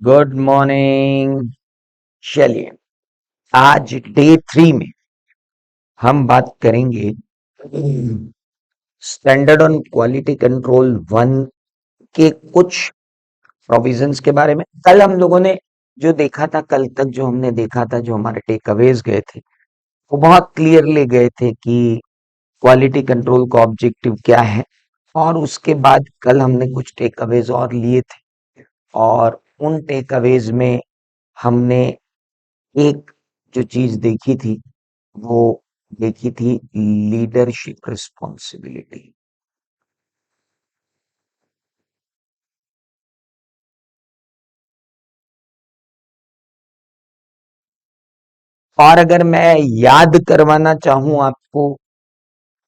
Good morning. चलिए, आज day 3 में हम बात करेंगे स्टैंडर्ड ऑन क्वालिटी कंट्रोल 1 के कुछ प्रोविजंस के बारे में। कल हम लोगों ने जो देखा था, कल तक जो हमने देखा था, जो हमारे टेक अवेज गए थे, वो बहुत क्लियरली गए थे कि क्वालिटी कंट्रोल का ऑब्जेक्टिव क्या है। और उसके बाद कल हमने कुछ टेक अवेज और लिए थे, और उन टेक अवेज में हमने एक जो चीज देखी थी, वो देखी थी लीडरशिप रिस्पॉन्सिबिलिटी। और अगर मैं याद करवाना चाहूं आपको,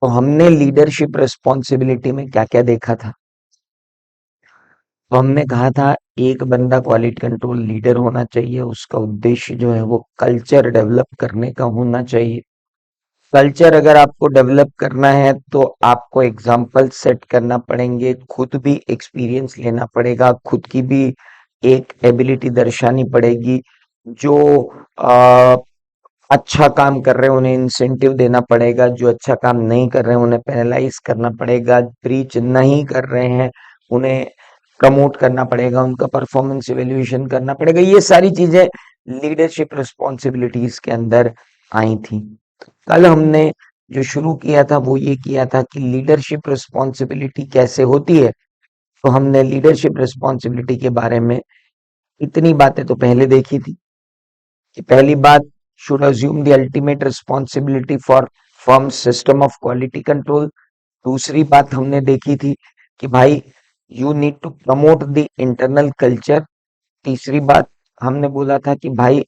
तो हमने लीडरशिप रिस्पॉन्सिबिलिटी में क्या क्या देखा था। तो हमने कहा था एक बंदा क्वालिटी कंट्रोल लीडर होना चाहिए, उसका उद्देश्य जो है वो कल्चर डेवलप करने का होना चाहिए। कल्चर अगर आपको डेवलप करना है तो आपको एग्जाम्पल सेट करना पड़ेंगे, खुद भी एक्सपीरियंस लेना पड़ेगा, खुद की भी एक एबिलिटी दर्शानी पड़ेगी। जो आ, अच्छा काम कर रहे हैं उन्हें इंसेंटिव देना पड़ेगा, जो अच्छा काम नहीं कर रहे हैं उन्हें पेनलाइज करना पड़ेगा, ब्रीच नहीं कर रहे हैं उन्हें प्रमोट करना पड़ेगा, उनका परफॉर्मेंस इवेल्युएशन करना पड़ेगा। ये सारी चीजें लीडरशिप रिस्पॉन्सिबिलिटीज के अंदर आई थी। कल हमने जो शुरू किया था वो ये किया था कि लीडरशिप रिस्पॉन्सिबिलिटी कैसे होती है। तो हमने लीडरशिप रिस्पॉन्सिबिलिटी के बारे में इतनी बातें तो पहले देखी थी कि पहली बात, should assume the ultimate responsibility for firm system of quality control. दूसरी बात हमने देखी थी कि भाई you need to promote the internal culture. तीसरी बात हमने बोला था कि भाई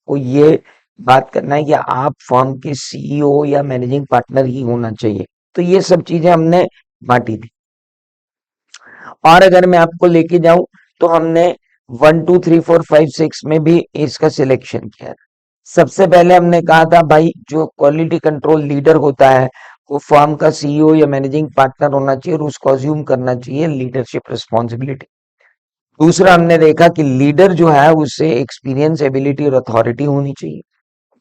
को ये बात करना है कि आप फर्म के सीईओ या मैनेजिंग पार्टनर ही होना चाहिए। तो ये सब चीजें हमने बांटी थी। और अगर मैं आपको लेके जाऊं, तो हमने 1 2 3 4 5 6 में भी इसका सिलेक्शन किया। सबसे पहले हमने कहा था भाई जो क्वालिटी कंट्रोल लीडर होता है वो फर्म का सीईओ या मैनेजिंग पार्टनर होना चाहिए, और उसको अज्यूम करना चाहिए लीडरशिप रिस्पॉन्सिबिलिटी। दूसरा हमने देखा कि लीडर जो है उसे एक्सपीरियंस, एबिलिटी और अथॉरिटी होनी चाहिए।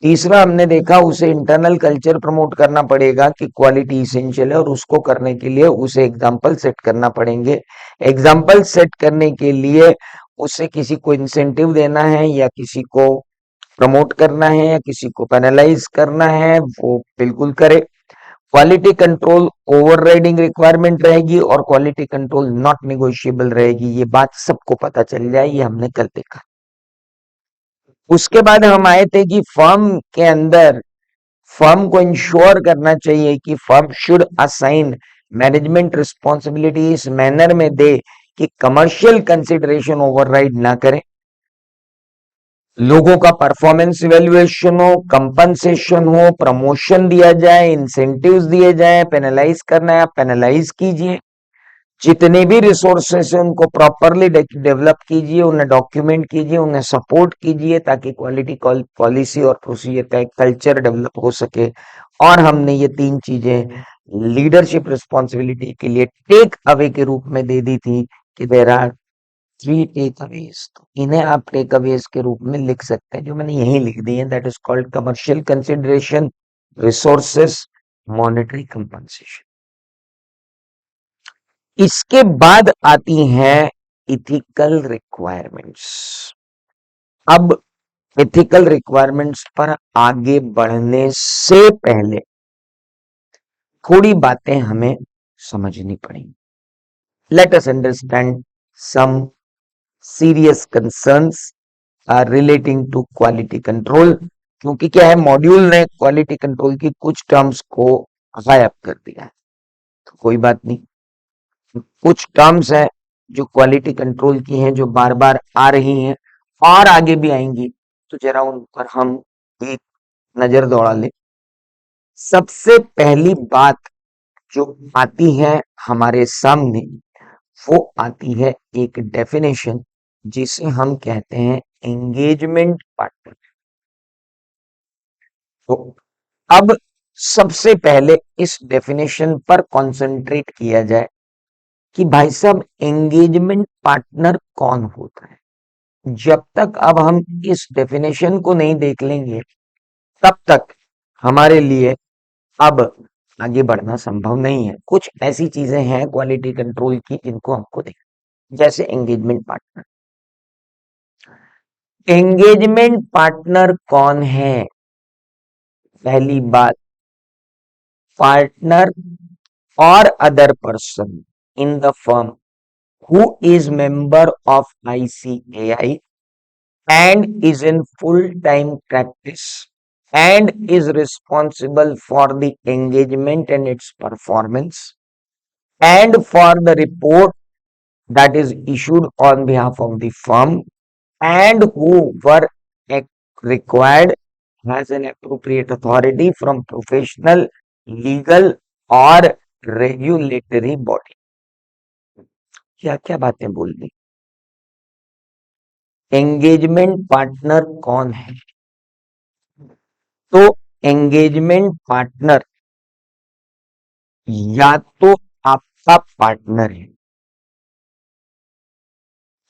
तीसरा हमने देखा उसे इंटरनल कल्चर प्रमोट करना पड़ेगा कि क्वालिटी इसेंशियल है, और उसको करने के लिए उसे एग्जाम्पल सेट करना पड़ेंगे। एग्जाम्पल सेट करने के लिए उसे किसी को इंसेंटिव देना है, या किसी को प्रमोट करना है, या किसी को पेनलाइज करना है, वो बिल्कुल करे। क्वालिटी कंट्रोल ओवरराइडिंग रिक्वायरमेंट रहेगी, और क्वालिटी कंट्रोल नॉट नेगोशिएबल रहेगी। ये बात सबको पता चल जाए, ये हमने कल देखा। उसके बाद हम आए थे कि फर्म के अंदर फर्म को इंश्योर करना चाहिए कि firm should assign management responsibility इस मैनर में दे कि कमर्शियल कंसिडरेशन ओवरराइड ना करे। लोगों का परफॉर्मेंस इवेल्युएशन हो, कंपनसेशन हो, प्रमोशन दिया जाए, इंसेंटिव्स दिए जाए। पेनलाइज करना है आप पेनलाइज कीजिए। जितने भी रिसोर्सेस हैं उनको प्रॉपरली डेवलप कीजिए, उन्हें डॉक्यूमेंट कीजिए, उन्हें सपोर्ट कीजिए, ताकि क्वालिटी पॉलिसी और प्रोसीजर का एक कल्चर डेवलप हो सके। और हमने ये तीन चीजें लीडरशिप रिस्पॉन्सिबिलिटी के लिए टेक अवे के रूप में दे दी थी कि देर आर 3 टेक अवेज। तो इन्हें आप टेक अवेज के रूप में लिख सकते हैं, जो मैंने यही लिख दी है। That is called commercial consideration, resources, monetary compensation. इसके बाद आती हैं इथिकल रिक्वायरमेंट्स। अब इथिकल रिक्वायरमेंट्स पर आगे बढ़ने से पहले थोड़ी बातें हमें समझनी पड़ेंगी। Let us understand some serious concerns are relating to quality control. क्योंकि क्या है, मॉड्यूल ने क्वालिटी कंट्रोल की कुछ टर्म्स को गायब कर दिया है। तो कोई बात नहीं, कुछ टर्म्स हैं जो क्वालिटी कंट्रोल की हैं, जो बार बार आ रही हैं और आगे भी आएंगी। तो जरा उन पर हम एक नजर दौड़ा लें। सबसे पहली बात जो आती है हमारे सामने, वो आती है एक डेफिनेशन जिसे हम कहते हैं एंगेजमेंट पार्टनर। तो अब सबसे पहले इस डेफिनेशन पर कंसंट्रेट किया जाए कि भाई साहब एंगेजमेंट पार्टनर कौन होता है। जब तक अब हम इस डेफिनेशन को नहीं देख लेंगे तब तक हमारे लिए अब आगे बढ़ना संभव नहीं है। कुछ ऐसी चीजें हैं क्वालिटी कंट्रोल की जिनको हमको देख, जैसे एंगेजमेंट पार्टनर। एंगेजमेंट पार्टनर कौन है? पहली बात, पार्टनर और other person in the firm who is member of ICAI and is in full-time practice and is responsible for the engagement and its performance and for the report that is issued on behalf of the firm and who were required has an appropriate authority from professional, legal or regulatory body। क्या क्या बातें बोल दी। Engagement partner कौन है? तो engagement partner या तो आपका पार्टनर है,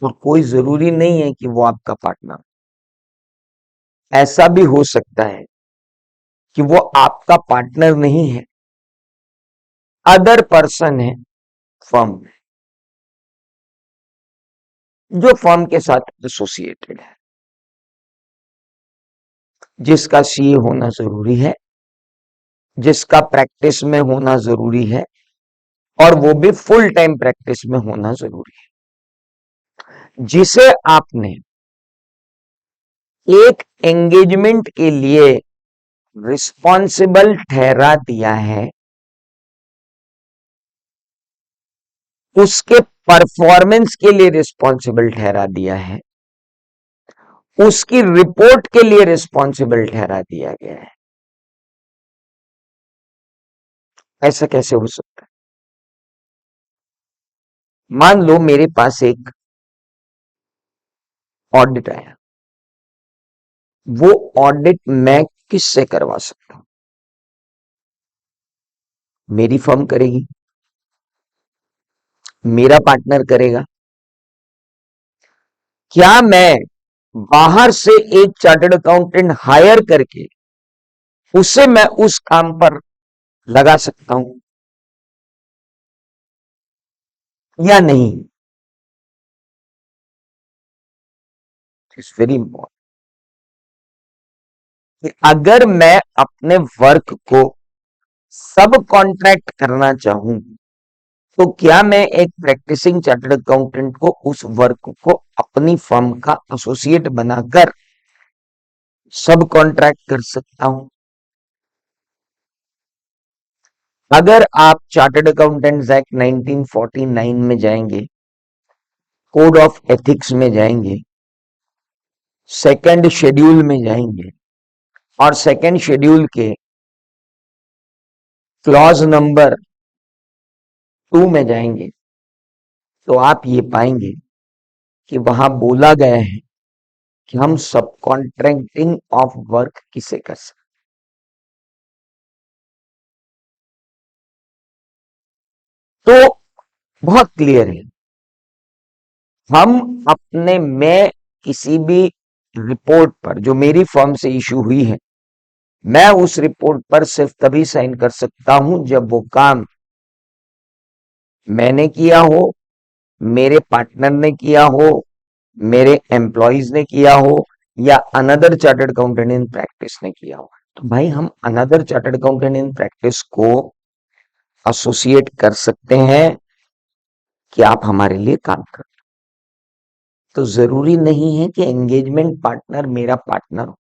और कोई जरूरी नहीं है कि वो आपका पार्टनर, ऐसा भी हो सकता है कि वो आपका पार्टनर नहीं है, अदर पर्सन है फर्म में, जो फर्म के साथ एसोसिएटेड है, जिसका सीए होना जरूरी है, जिसका प्रैक्टिस में होना जरूरी है, और वो भी फुल टाइम प्रैक्टिस में होना जरूरी है, जिसे आपने एक एंगेजमेंट के लिए रिस्पॉन्सिबल ठहरा दिया है, उसके परफॉर्मेंस के लिए रिस्पॉन्सिबल ठहरा दिया है, उसकी रिपोर्ट के लिए रिस्पॉन्सिबल ठहरा दिया गया है। ऐसा कैसे हो सकता है? मान लो मेरे पास एक ऑडिट आया, वो ऑडिट मैं किससे करवा सकता हूं? मेरी फर्म करेगी, मेरा पार्टनर करेगा। क्या मैं बाहर से एक चार्टर्ड अकाउंटेंट हायर करके उसे मैं उस काम पर लगा सकता हूं या नहीं? इट्स वेरी इंपॉर्टेंट कि अगर मैं अपने वर्क को सब कॉन्ट्रैक्ट करना चाहूं, तो क्या मैं एक प्रैक्टिसिंग चार्टर्ड अकाउंटेंट को उस वर्क को अपनी फर्म का एसोसिएट बनाकर सब कॉन्ट्रैक्ट कर सकता हूं? अगर आप चार्टर्ड अकाउंटेंट्स एक्ट 1949 में जाएंगे, कोड ऑफ एथिक्स में जाएंगे, सेकंड शेड्यूल में जाएंगे और सेकंड शेड्यूल के क्लॉज नंबर 2 में जाएंगे, तो आप ये पाएंगे कि वहां बोला गया है कि हम सब कॉन्ट्रैक्टिंग ऑफ वर्क किसे कर सकते। तो बहुत क्लियर है, हम अपने में किसी भी रिपोर्ट पर जो मेरी फर्म से इशू हुई है, मैं उस रिपोर्ट पर सिर्फ तभी साइन कर सकता हूं जब वो काम मैंने किया हो, मेरे पार्टनर ने किया हो, मेरे एम्प्लॉयज ने किया हो, या another chartered accountant in practice ने किया हो। तो भाई हम another chartered accountant in practice को एसोसिएट कर सकते हैं कि आप हमारे लिए काम करें। तो जरूरी नहीं है कि एंगेजमेंट पार्टनर मेरा पार्टनर हो,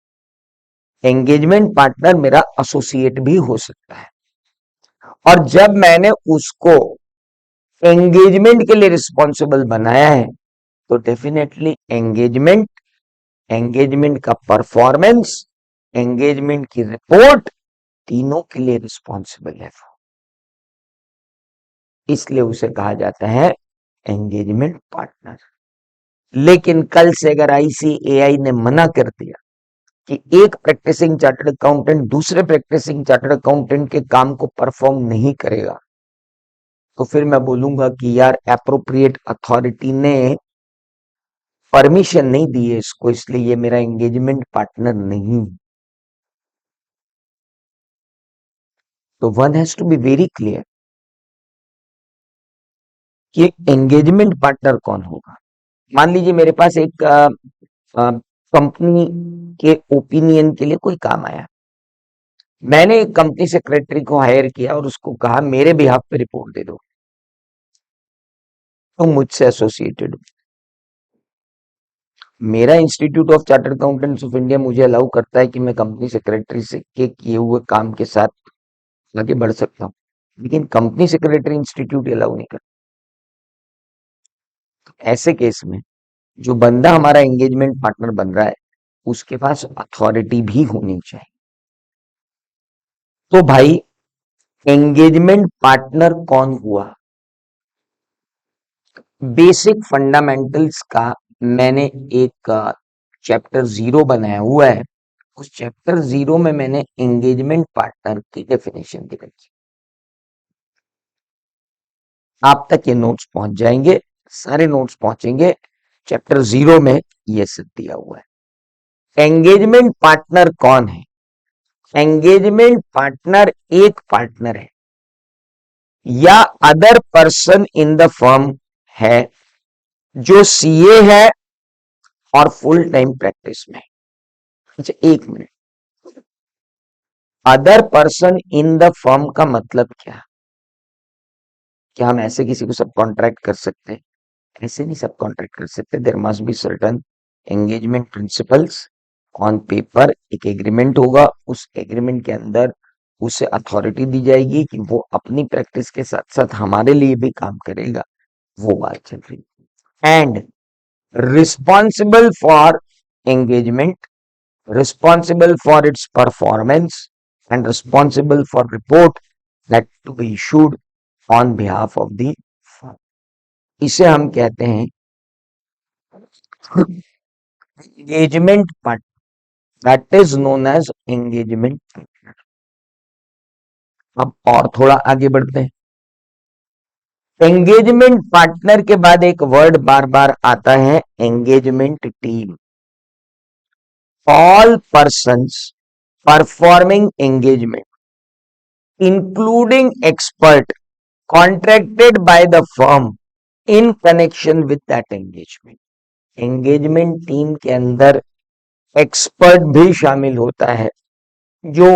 एंगेजमेंट पार्टनर मेरा एसोसिएट भी हो सकता है। और जब मैंने उसको एंगेजमेंट के लिए रिस्पॉन्सिबल बनाया है, तो डेफिनेटली एंगेजमेंट, एंगेजमेंट का परफॉर्मेंस, एंगेजमेंट की रिपोर्ट, तीनों के लिए रिस्पॉन्सिबल है। इसलिए उसे कहा जाता है एंगेजमेंट पार्टनर। लेकिन कल से अगर आईसीएआई ने मना कर दिया कि एक प्रैक्टिसिंग चार्टर्ड अकाउंटेंट दूसरे प्रैक्टिसिंग चार्टर्ड अकाउंटेंट के काम को परफॉर्म नहीं करेगा, तो फिर मैं बोलूंगा कि यार एप्रोप्रिएट अथॉरिटी ने परमिशन नहीं दी है इसको, इसलिए ये मेरा एंगेजमेंट पार्टनर नहीं है। तो one has to be very clear कि एंगेजमेंट पार्टनर कौन होगा। मान लीजिए मेरे पास एक कंपनी के ओपिनियन के लिए कोई काम आया, मैंने एक कंपनी सेक्रेटरी को हायर किया और उसको कहा मेरे बिहाफ पे रिपोर्ट दे दो, तो मुझसे एसोसिएटेड, मेरा institute of chartered accountants of India मुझे अलाउ करता है कि मैं कंपनी सेक्रेटरी से के किए हुए काम के साथ आगे बढ़ सकता हूँ, लेकिन कंपनी सेक्रेटरी इंस्टीट्यूट अलाउ नहीं करता। ऐसे केस में जो बंदा हमारा एंगेजमेंट पार्टनर बन रहा है उसके पास अथॉरिटी भी होनी चाहिए। तो भाई एंगेजमेंट पार्टनर कौन हुआ, बेसिक फंडामेंटल्स का मैंने एक चैप्टर 0 बनाया हुआ है। उस चैप्टर 0 में मैंने एंगेजमेंट पार्टनर की डेफिनेशन दी रखी, आप तक ये नोट्स पहुंच जाएंगे, सारे नोट्स पहुंचेंगे। चैप्टर 0 में ये सब दिया हुआ है। एंगेजमेंट पार्टनर कौन है? एंगेजमेंट पार्टनर एक पार्टनर है या other person in the firm है जो सीए है और फुल टाइम प्रैक्टिस में। अच्छा एक minute, other person in the firm का मतलब क्या? क्या हम ऐसे किसी को सब कॉन्ट्रैक्ट कर सकते हैं? ऐसे नहीं सब कॉन्ट्रैक्ट कर सकते। There must be certain engagement principles on paper. एक एग्रीमेंट होगा, उस एग्रीमेंट के अंदर उसे अथॉरिटी दी जाएगी कि वो अपनी प्रैक्टिस के साथ साथ हमारे लिए भी काम करेगा, वो बात चल रही है। And responsible for engagement, responsible for its performance and responsible for report that to be issued on behalf of the firm. इसे हम कहते हैं engagement partner, that is known as engagement partner। अब और थोड़ा आगे बढ़ते हैं। एंगेजमेंट पार्टनर के बाद एक वर्ड बार बार आता है, engagement team. All persons performing engagement including expert contracted by the firm in connection with that engagement। Engagement team के अंदर एक्सपर्ट भी शामिल होता है जो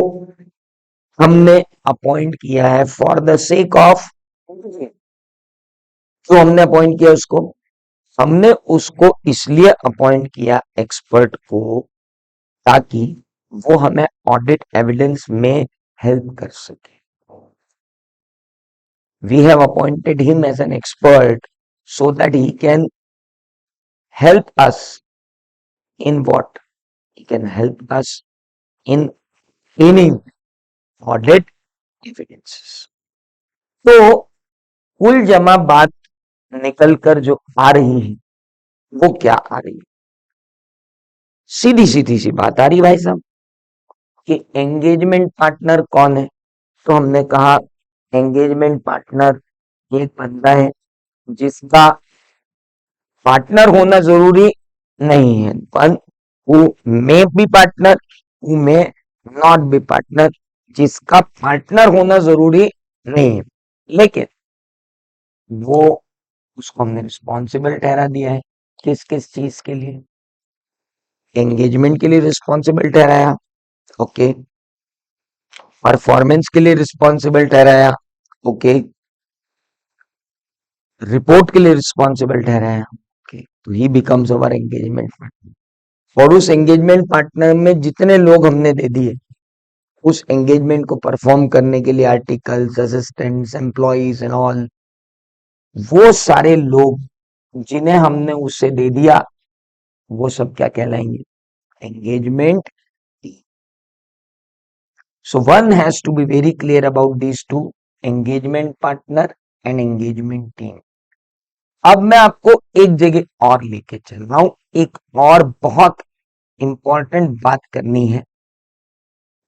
हमने अपॉइंट किया है फॉर द सेक ऑफ, जो हमने अपॉइंट किया उसको, हमने उसको इसलिए अपॉइंट किया एक्सपर्ट को ताकि वो हमें ऑडिट एविडेंस में हेल्प कर सके। We have appointed him as an expert so that he can help us in what? He can help us in any audit evidences। तो कुल जमा बात निकल कर जो आ रही है वो क्या आ रही है? सीधी सीधी सी बात आ रही भाई साहब कि एंगेजमेंट पार्टनर कौन है। तो हमने कहा एंगेजमेंट पार्टनर एक बंदा है जिसका पार्टनर होना जरूरी नहीं है, पर who may be partner, who may not be partner, जिसका पार्टनर होना जरूरी नहीं है, लेकिन वो उसको हमने रिस्पॉन्सिबल ठहरा दिया है। किस किस चीज के लिए? एंगेजमेंट के लिए रिस्पॉन्सिबल ठहराया, ओके। परफॉर्मेंस के लिए रिस्पॉन्सिबल ठहराया, ओके। रिपोर्ट के लिए रिस्पॉन्सिबल ठहराया, ओके। तो ही बिकम्स अवर एंगेजमेंट पार्टनर। और उस एंगेजमेंट पार्टनर में जितने लोग हमने दे दिए उस एंगेजमेंट को परफॉर्म करने के लिए, articles, assistants, employees and all, वो सारे लोग जिन्हें हमने उससे दे दिया वो सब क्या कहलाएंगे? Engagement. So one has to be very clear about these two, engagement partner and engagement team. अब मैं आपको एक जगह और लेके चल रहा हूं, एक और बहुत इंपॉर्टेंट बात करनी है।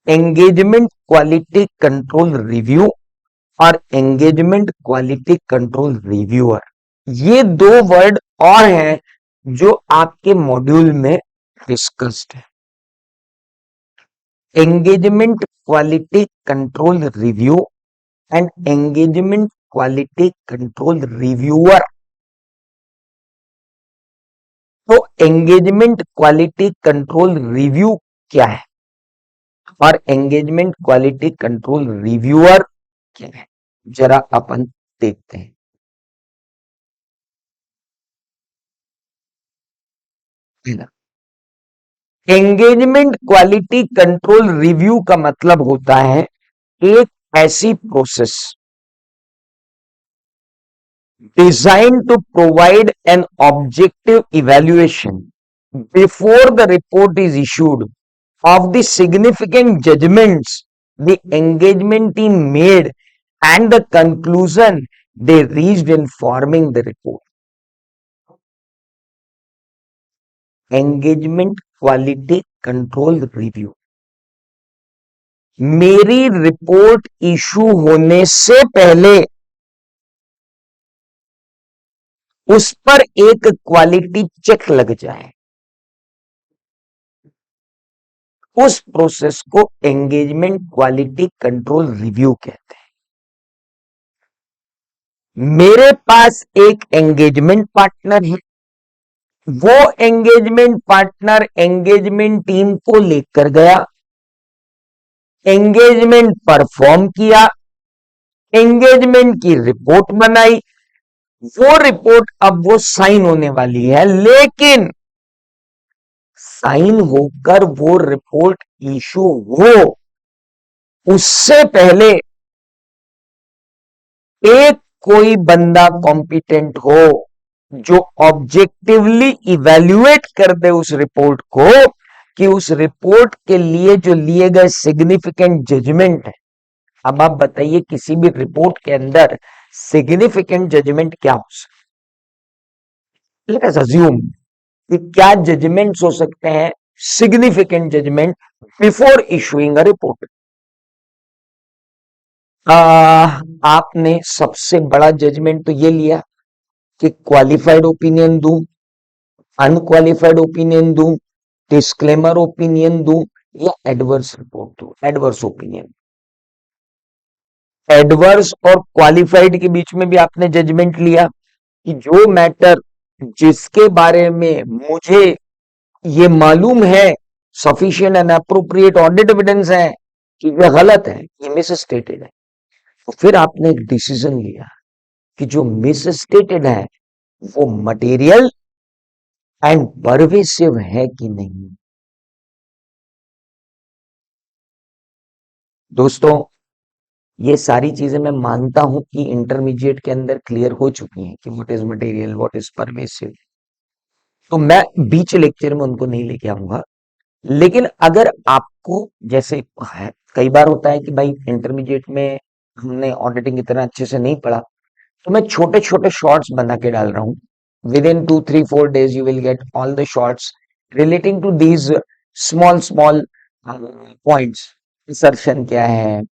एंगेजमेंट क्वालिटी कंट्रोल रिव्यू और एंगेजमेंट क्वालिटी कंट्रोल रिव्यूअर, ये दो वर्ड और हैं जो आपके मॉड्यूल में डिस्कस्ड है। Engagement quality control review and engagement quality control reviewer. तो एंगेजमेंट क्वालिटी कंट्रोल रिव्यू क्या है और एंगेजमेंट क्वालिटी कंट्रोल रिव्यूअर क्या है, जरा अपन देखते हैं। एंगेजमेंट क्वालिटी कंट्रोल रिव्यू का मतलब होता है एक ऐसी process designed to provide an objective evaluation before the report is issued of the significant judgments the engagement team made and the conclusion they reached in forming the report. Engagement quality control review. मेरी report issue होने से पहले उस पर एक quality check लग जाए, उस प्रोसेस को एंगेजमेंट क्वालिटी कंट्रोल रिव्यू कहते हैं। मेरे पास एक एंगेजमेंट पार्टनर है, वो एंगेजमेंट पार्टनर एंगेजमेंट टीम को लेकर गया, एंगेजमेंट परफॉर्म किया, एंगेजमेंट की रिपोर्ट बनाई, वो रिपोर्ट अब वो साइन होने वाली है, लेकिन साइन होकर वो रिपोर्ट इशू हो उससे पहले एक कोई बंदा कॉम्पिटेंट हो जो ऑब्जेक्टिवली इवैल्यूएट कर दे उस रिपोर्ट को कि उस रिपोर्ट के लिए जो लिए गए सिग्निफिकेंट जजमेंट है। अब आप बताइए किसी भी रिपोर्ट के अंदर सिग्निफिकेंट जजमेंट क्या हो सकता है? लेट अस अज्यूम कि क्या जजमेंट्स हो सकते हैं significant judgement before issuing a report. आपने सबसे बड़ा जजमेंट तो ये लिया कि क्वालिफाइड ओपिनियन दूं, अनक्वालिफाइड ओपिनियन दूं, डिस्क्लेमर ओपिनियन दूं या एडवर्स रिपोर्ट दूं, एडवर्स ओपिनियन। एडवर्स और क्वालिफाइड के बीच में भी आपने जजमेंट लिया कि जो मैटर जिसके बारे में मुझे ये मालूम है sufficient and appropriate audit evidence है कि ये गलत है, ये मिस स्टेटेड है, तो फिर आपने एक डिसीजन लिया कि जो मिस स्टेटेड है वो मटेरियल एंड परवेसिव है कि नहीं। दोस्तों, ये सारी चीजें मैं मानता हूं कि इंटरमीडिएट के अंदर क्लियर हो चुकी हैं कि what is material, what is pervasive, तो मैं बीच लेक्चर में उनको नहीं लेके आऊंगा। लेकिन अगर आपको जैसे है, कई बार होता है कि भाई इंटरमीडिएट में हमने ऑडिटिंग इतना अच्छे से नहीं पढ़ा, तो मैं छोटे छोटे शॉर्ट्स बना के डाल रहा हूं। With in 2 3 4 days you will get all the shorts relating to these small points। Insertion क्या है,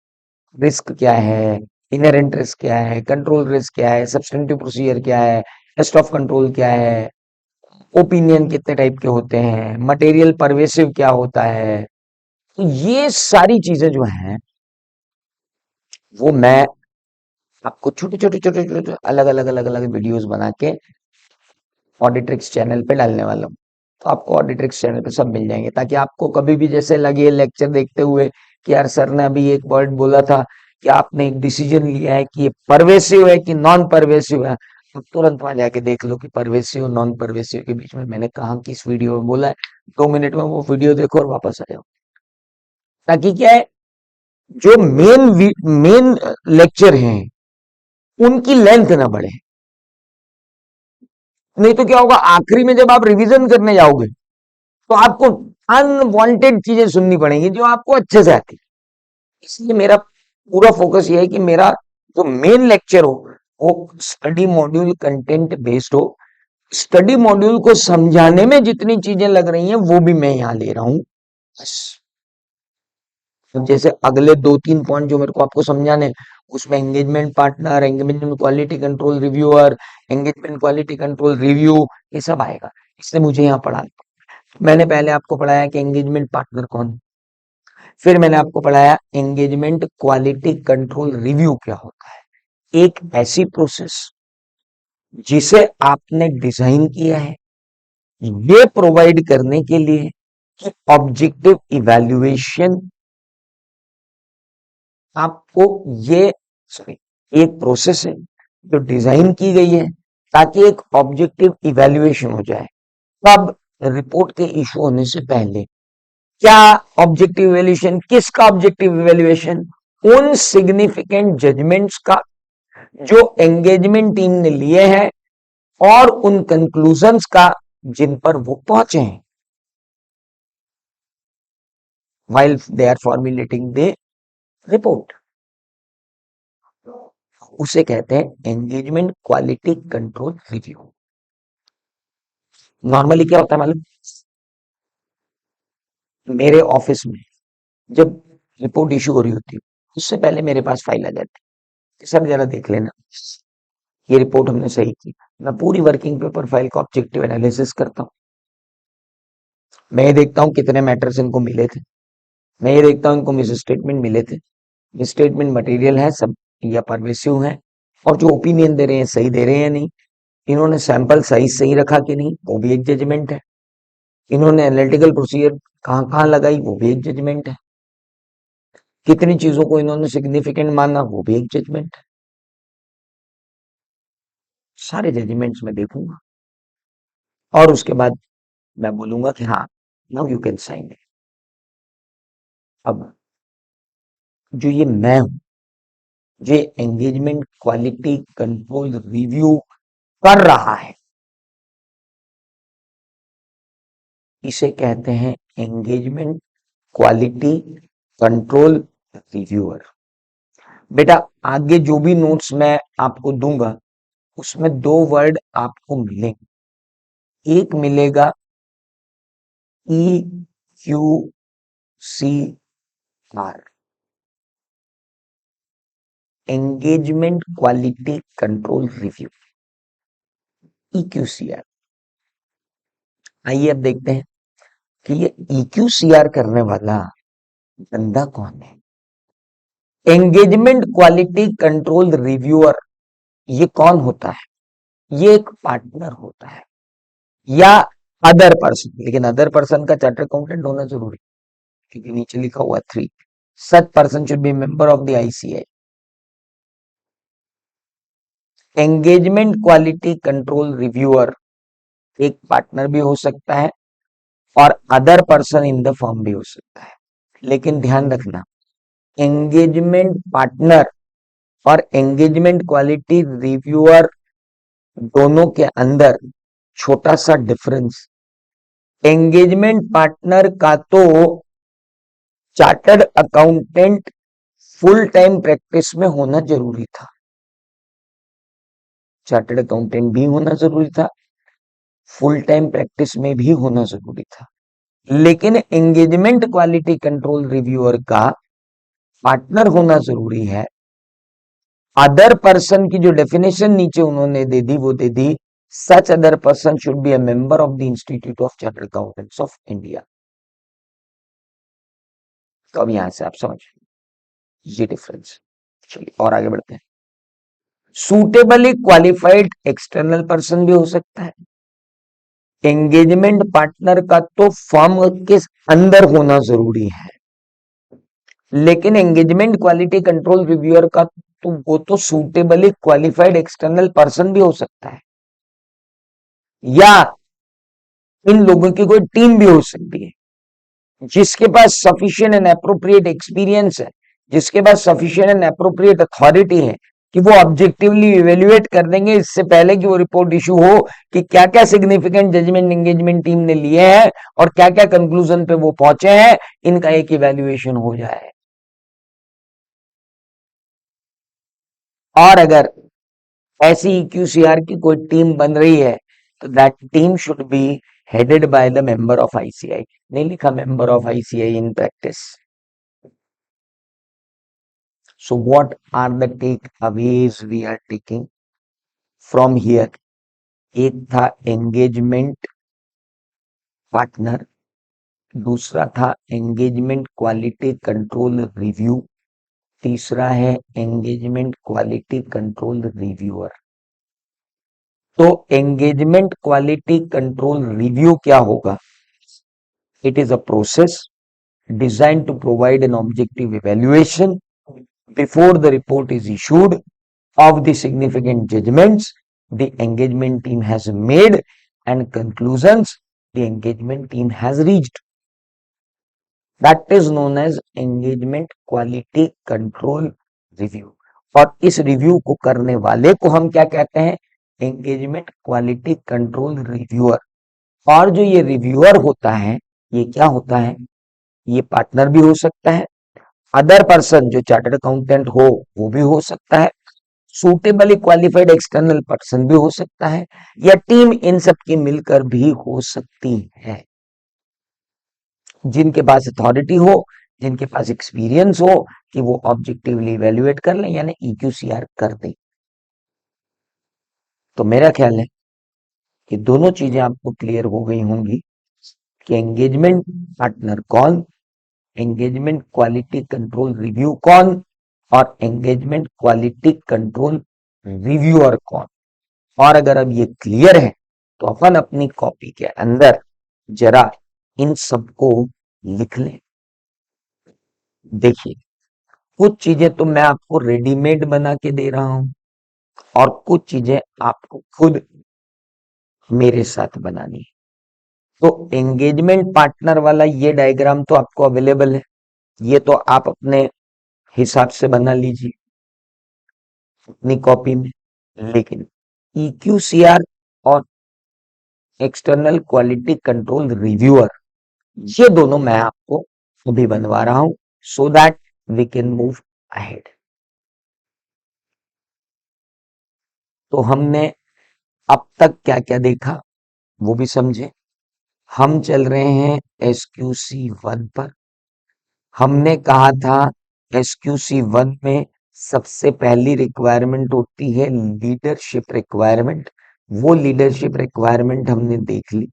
रिस्क क्या है, इनहेरेंट रिस्क क्या है, कंट्रोल रिस्क क्या है, सब्सटेंटिव प्रोसीजर क्या है, टेस्ट ऑफ कंट्रोल क्या है, ओपिनियन कितने टाइप के होते हैं, मटेरियल परवेसिव क्या होता है। तो ये सारी चीजें जो हैं वो मैं आपको छोटे छोटे छोटे छोटे अलग अलग अलग अलग वीडियोस बना के ऑडिट्रिक्स चैनल पे डालने वाला हूँ। तो आपको ऑडिट्रिक्स चैनल पे सब मिल जाएंगे, ताकि आपको कभी भी जैसे लगे लेक्चर देखते हुए कि यार सर ने अभी एक वर्ड बोला था कि आपने एक डिसीजन लिया है कि ये परवेसिव है कि नॉन परवेसिव है, तो तुरंत वहां जाके देख लो कि परवेसिव और नॉन परवेसिव के बीच में मैंने कहा कि इस वीडियो में बोला है। 2 मिनट में वो वीडियो देखो और वापस आ जाओ, ताकि क्या है जो मेन लेक्चर हैं उनकी लेंथ ना बढ़े। नहीं तो क्या होगा, आखिरी में जब आप रिवीजन करने जाओगे तो आपको अनवांटेड चीजें सुननी पड़ेंगी जो आपको अच्छे से आती। इसलिए मेरा पूरा फोकस ये है कि मेरा जो मेन लेक्चर हो वो स्टडी मॉड्यूल कंटेंट बेस्ड हो। स्टडी मॉड्यूल को समझाने में जितनी चीजें लग रही हैं वो भी मैं यहां ले रहा हूं बस। अब जैसे अगले 2 3 पॉइंट जो मेरे को आपको समझाने हैं, उसमें engagement partner, engagement quality control reviewer, engagement quality control review, ये सब आएगा। इसने मुझे यहाँ पढ़ा। मैंने पहले आपको पढ़ाया कि एंगेजमेंट पार्टनर कौन है, फिर मैंने आपको पढ़ाया एंगेजमेंट क्वालिटी कंट्रोल रिव्यू क्या होता है। एक ऐसी प्रोसेस जिसे आपने डिजाइन किया है ये प्रोवाइड करने के लिए कि ऑब्जेक्टिव इवैल्यूएशन आपको ये सॉरी एक प्रोसेस है जो डिजाइन की गई है ताकि एक ऑब्जेक्टिव इवैल्यूएशन हो जाए। तब रिपोर्ट के इशू होने से पहले क्या ऑब्जेक्टिव इवैल्यूएशन, किसका ऑब्जेक्टिव इवैल्यूएशन? उन सिग्निफिकेंट जजमेंट्स का जो एंगेजमेंट टीम ने लिए हैं और उन कंक्लूजन्स का जिन पर वो पहुंचे हैं while they are formulating the report। उसे कहते हैं engagement quality control review. Normally क्या होता है मालूम? मेरे ऑफिस में जब रिपोर्ट इशू हो रही होती है उससे पहले मेरे पास फाइल आ जाती है, सर जरा देख लेना ये रिपोर्ट हमने सही की। मैं पूरी वर्किंग पेपर फाइल का ऑब्जेक्टिव एनालिसिस करता हूँ। मैं ये देखता हूँ कितने मैटर्स इनको मिले थे, मैं ये देखता हूँ इनको मिस स्टेटमेंट मिले थे, मिस स्टेटमेंट मटेरियल है सब या परवेसिव है, और जो ओपिनियन दे रहे हैं सही दे रहे हैं या नहीं, इन्होंने सैंपल साइज सही रखा कि नहीं वो भी एक जजमेंट है, इन्होंने एनालिटिकल प्रोसीजर कहाँ कहाँ लगाई वो भी एक जजमेंट है, कितनी चीजों को इन्होंने सिग्निफिकेंट माना वो भी एक जजमेंट है। सारे जजमेंट्स में देखूंगा और उसके बाद मैं बोलूंगा कि हाँ now you can sign it. अब जो ये मैं हूं, ये एंगेजमेंट क्वालिटी कंट्रोल रिव्यू कर रहा है, इसे कहते हैं एंगेजमेंट क्वालिटी कंट्रोल रिव्यूअर। बेटा आगे जो भी नोट्स मैं आपको दूंगा उसमें दो वर्ड आपको मिलेंगे। एक मिलेगा EQCR, engagement quality control review, EQCR। आइए अब देखते हैं कि ये EQCR करने वाला बंदा कौन है। एंगेजमेंट क्वालिटी कंट्रोल रिव्यूअर ये कौन होता है? ये एक पार्टनर होता है या अदर पर्सन, लेकिन अदर पर्सन का चार्टर्ड अकाउंटेंट होना जरूरी है क्योंकि नीचे लिखा हुआ 3 such person should B member of the ICI। Engagement quality control reviewer एक पार्टनर भी हो सकता है और other person in the firm भी हो सकता है, लेकिन ध्यान रखना एंगेजमेंट पार्टनर और एंगेजमेंट क्वालिटी रिव्यूअर दोनों के अंदर छोटा सा डिफरेंस। एंगेजमेंट पार्टनर का तो chartered accountant full time practice में होना जरूरी था, चार्टर्ड अकाउंटेंट भी होना जरूरी था, फुल टाइम प्रैक्टिस में भी होना जरूरी था, लेकिन एंगेजमेंट क्वालिटी कंट्रोल रिव्यूअर का पार्टनर होना जरूरी है। अदर पर्सन की जो डेफिनेशन नीचे उन्होंने दे दी वो दे दी such other person should be a member of the institute of chartered accountants of India. तो अब यहां से आप समझ ये डिफरेंस। चलिए और आगे बढ़ते हैं। सूटेबली क्वालिफाइड एक्सटर्नल पर्सन भी हो सकता है। एंगेजमेंट पार्टनर का तो फर्म के अंदर होना जरूरी है, लेकिन एंगेजमेंट क्वालिटी कंट्रोल रिव्यूअर का तो वो तो सूटेबली क्वालिफाइड एक्सटर्नल पर्सन भी हो सकता है या इन लोगों की कोई टीम भी हो सकती है जिसके पास सफिशिएंट एंड अप्रोप्रिएट एक्सपीरियंस है, जिसके पास सफिशिएंट एंड अप्रोप्रिएट अथॉरिटी है कि वो ऑब्जेक्टिवली इवेल्युएट कर देंगे इससे पहले कि वो रिपोर्ट इशू हो कि क्या क्या सिग्निफिकेंट जजमेंट एंगेजमेंट टीम ने लिए हैं और क्या क्या कंक्लूजन पे वो पहुंचे हैं, इनका एक इवेल्युएशन हो जाए। और अगर ऐसी EQCR की कोई टीम बन रही है तो that team should be headed by the member of ICI। नहीं लिखा member of ICI in practice. So what are the takeaways we are taking from here? एक था एंगेजमेंट पार्टनर, दूसरा था एंगेजमेंट क्वालिटी कंट्रोल रिव्यू, तीसरा है engagement quality control reviewer. तो engagement quality control review क्या होगा? It is a process designed to provide an objective evaluation before the report is issued of the significant judgments the engagement team has made and conclusions the engagement team has reached. That is known as engagement quality control review. और इस review को करने वाले को हम क्या कहते हैं? Engagement quality control reviewer. और जो ये रिव्यूअर होता है, ये क्या होता है? ये पार्टनर भी हो सकता है, अदर पर्सन जो चार्टर्ड अकाउंटेंट हो वो भी हो सकता है, सूटेबली क्वालिफाइड एक्सटर्नल पर्सन भी हो सकता है, या टीम इन सब की मिलकर भी हो सकती है। जिनके पास अथॉरिटी हो, जिनके पास एक्सपीरियंस हो कि वो ऑब्जेक्टिवली इवेल्युएट कर लें, यानी EQCR कर दें। तो मेरा ख्याल है कि दोनों चीजें आपको क्लियर हो गई होंगी कि एंगेजमेंट पार्टनर कौन, एंगेजमेंट क्वालिटी कंट्रोल रिव्यू कौन, और एंगेजमेंट क्वालिटी कंट्रोल रिव्यूअर कौन। और अगर अब ये क्लियर है तो अपन अपनी कॉपी के अंदर जरा इन सबको लिख लें। देखिए, कुछ चीजें तो मैं आपको रेडीमेड बना के दे रहा हूं और कुछ चीजें आपको खुद मेरे साथ बनानी है। तो एंगेजमेंट पार्टनर वाला ये डायग्राम तो आपको अवेलेबल है, ये तो आप अपने हिसाब से बना लीजिए अपनी कॉपी में। लेकिन EQCR और एक्सटर्नल क्वालिटी कंट्रोल रिव्यूअर, ये दोनों मैं आपको अभी बनवा रहा हूं so that we can move ahead. तो हमने अब तक क्या क्या देखा वो भी समझे। हम चल रहे हैं SQC1 पर। हमने कहा था SQC1 में सबसे पहली रिक्वायरमेंट होती है लीडरशिप रिक्वायरमेंट। वो लीडरशिप रिक्वायरमेंट हमने देख ली।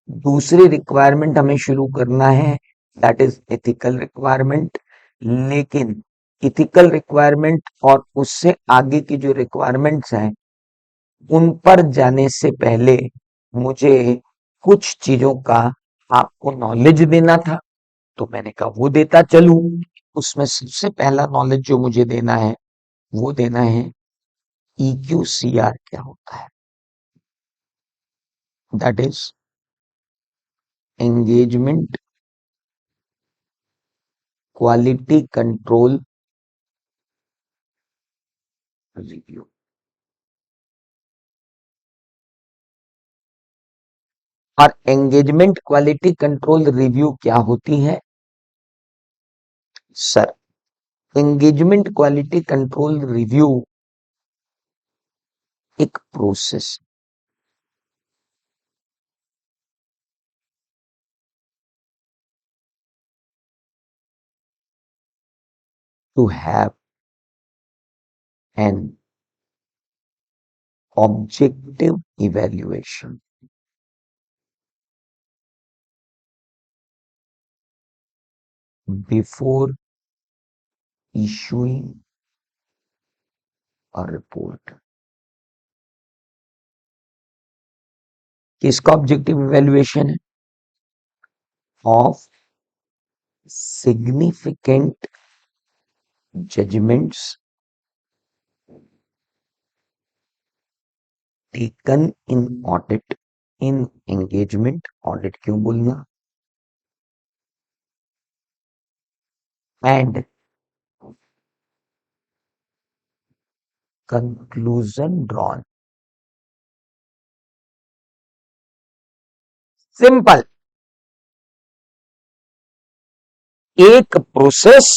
दूसरी रिक्वायरमेंट हमें शुरू करना है, दैट इज एथिकल रिक्वायरमेंट। लेकिन इथिकल रिक्वायरमेंट और उससे आगे की जो रिक्वायरमेंट्स हैं उन पर जाने से पहले मुझे कुछ चीजों का आपको नॉलेज देना था, तो मैंने कहा वो देता चलूं। उसमें सबसे पहला नॉलेज जो मुझे देना है वो देना है EQCR क्या होता है, that is engagement quality control review. और एंगेजमेंट क्वालिटी कंट्रोल रिव्यू क्या होती है? Sir, engagement quality control review एक process to have an objective evaluation before issuing a report. किसका ऑब्जेक्टिव इवैल्यूएशन है? Of significant judgments taken in audit, in engagement, audit क्यों बोलना, and conclusion drawn. Simple, एक process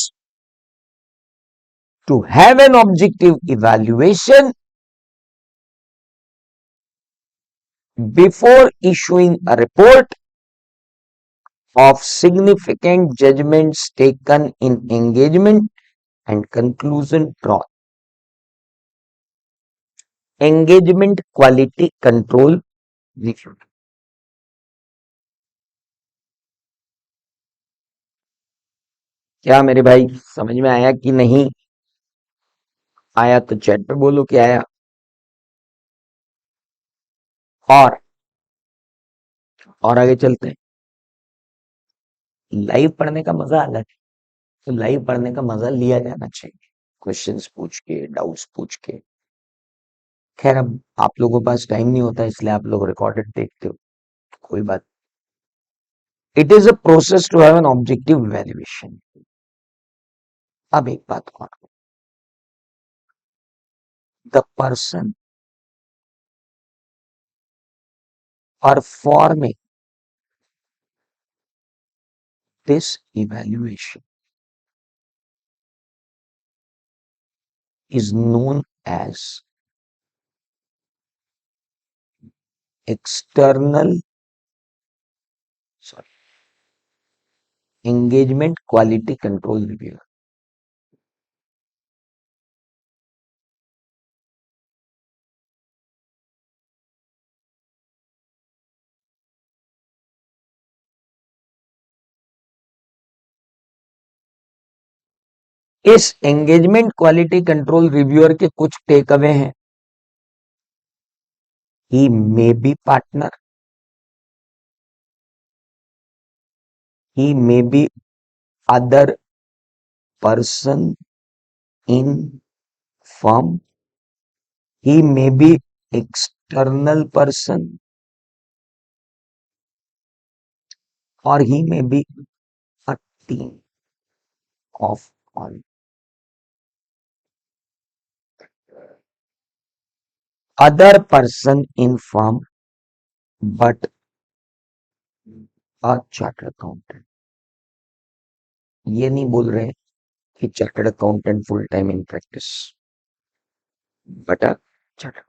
to have an objective evaluation before issuing a report of significant judgments taken in engagement and conclusion drawn. Engagement quality control review. क्या मेरे भाई समझ में आया कि नहीं आया? तो चैट पे बोलो कि आया। और आगे चलते हैं। लाइव पढ़ने का मजा अलग है। तो लाइव पढ़ने का मजा लिया जाना चाहिए, क्वेश्चंस पूछ के, डाउट्स पूछ के। खैर अब आप लोगों के पास टाइम नहीं होता, इसलिए आप लोग रिकॉर्डेड देखते हो, कोई बात। It is a process to have an objective valuation. अब एक बात और, the person performing this evaluation is known as external sorry engagement quality control review. इस एंगेजमेंट क्वालिटी कंट्रोल रिव्यूअर के कुछ टेक अवे हैं। He may be partner, he may be other person in firm, he may be external person, or he may be a team of all. Other person in firm but a chartered accountant. ये नहीं बोल रहे कि chartered accountant full time in practice, but a chartered.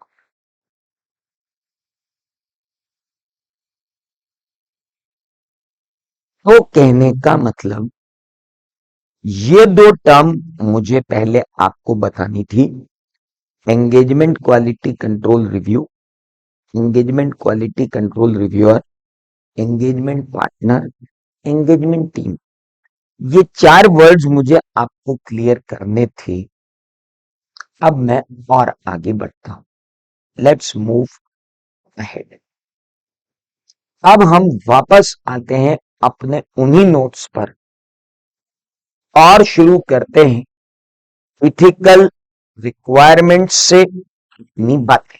तो कहने का मतलब ये दो टर्म मुझे पहले आपको बतानी थी। Engagement quality control review, engagement quality control reviewer, engagement partner, engagement team. ये चार वर्ड्स मुझे आपको क्लियर करने थे। अब मैं और आगे बढ़ता हूं। Let's move ahead. अब हम वापस आते हैं अपने उन्हीं नोट्स पर और शुरू करते हैं इथिकल रिक्वायरमेंट से अपनी बातें।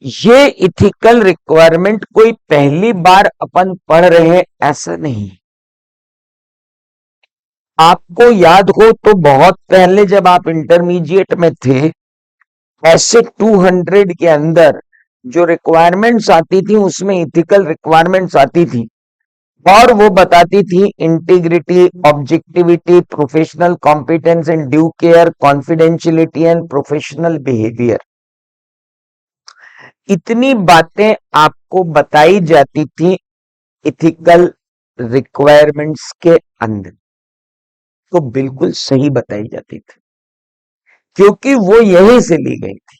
ये इथिकल रिक्वायरमेंट कोई पहली बार अपन पढ़ रहे हैं ऐसा नहीं। आपको याद हो तो बहुत पहले जब आप इंटरमीडिएट में थे, ऐसे 200 के अंदर जो रिक्वायरमेंट्स आती थी उसमें इथिकल रिक्वायरमेंट्स आती थी और वो बताती थी integrity, objectivity, professional competence and due care, confidentiality and professional behaviour. इतनी बातें आपको बताई जाती थी इथिकल रिक्वायरमेंट्स के अंदर। तो बिल्कुल सही बताई जाती थी क्योंकि वो यहीं से ली गई थी।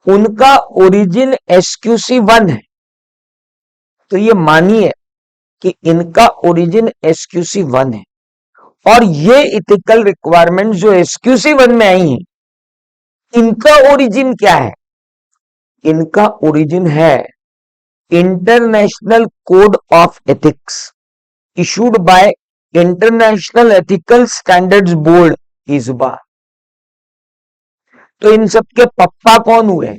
उनका ओरिजिन SQC1 है। तो ये मानिए कि इनका ओरिजिन SQC1 है और ये इथिकल रिक्वायरमेंट जो SQC1 में आई हैं, इनका ओरिजिन क्या है? इनका ओरिजिन है international code of ethics issued by international ethical standards board, इस्बा। तो इन सब के पप्पा कौन हुए?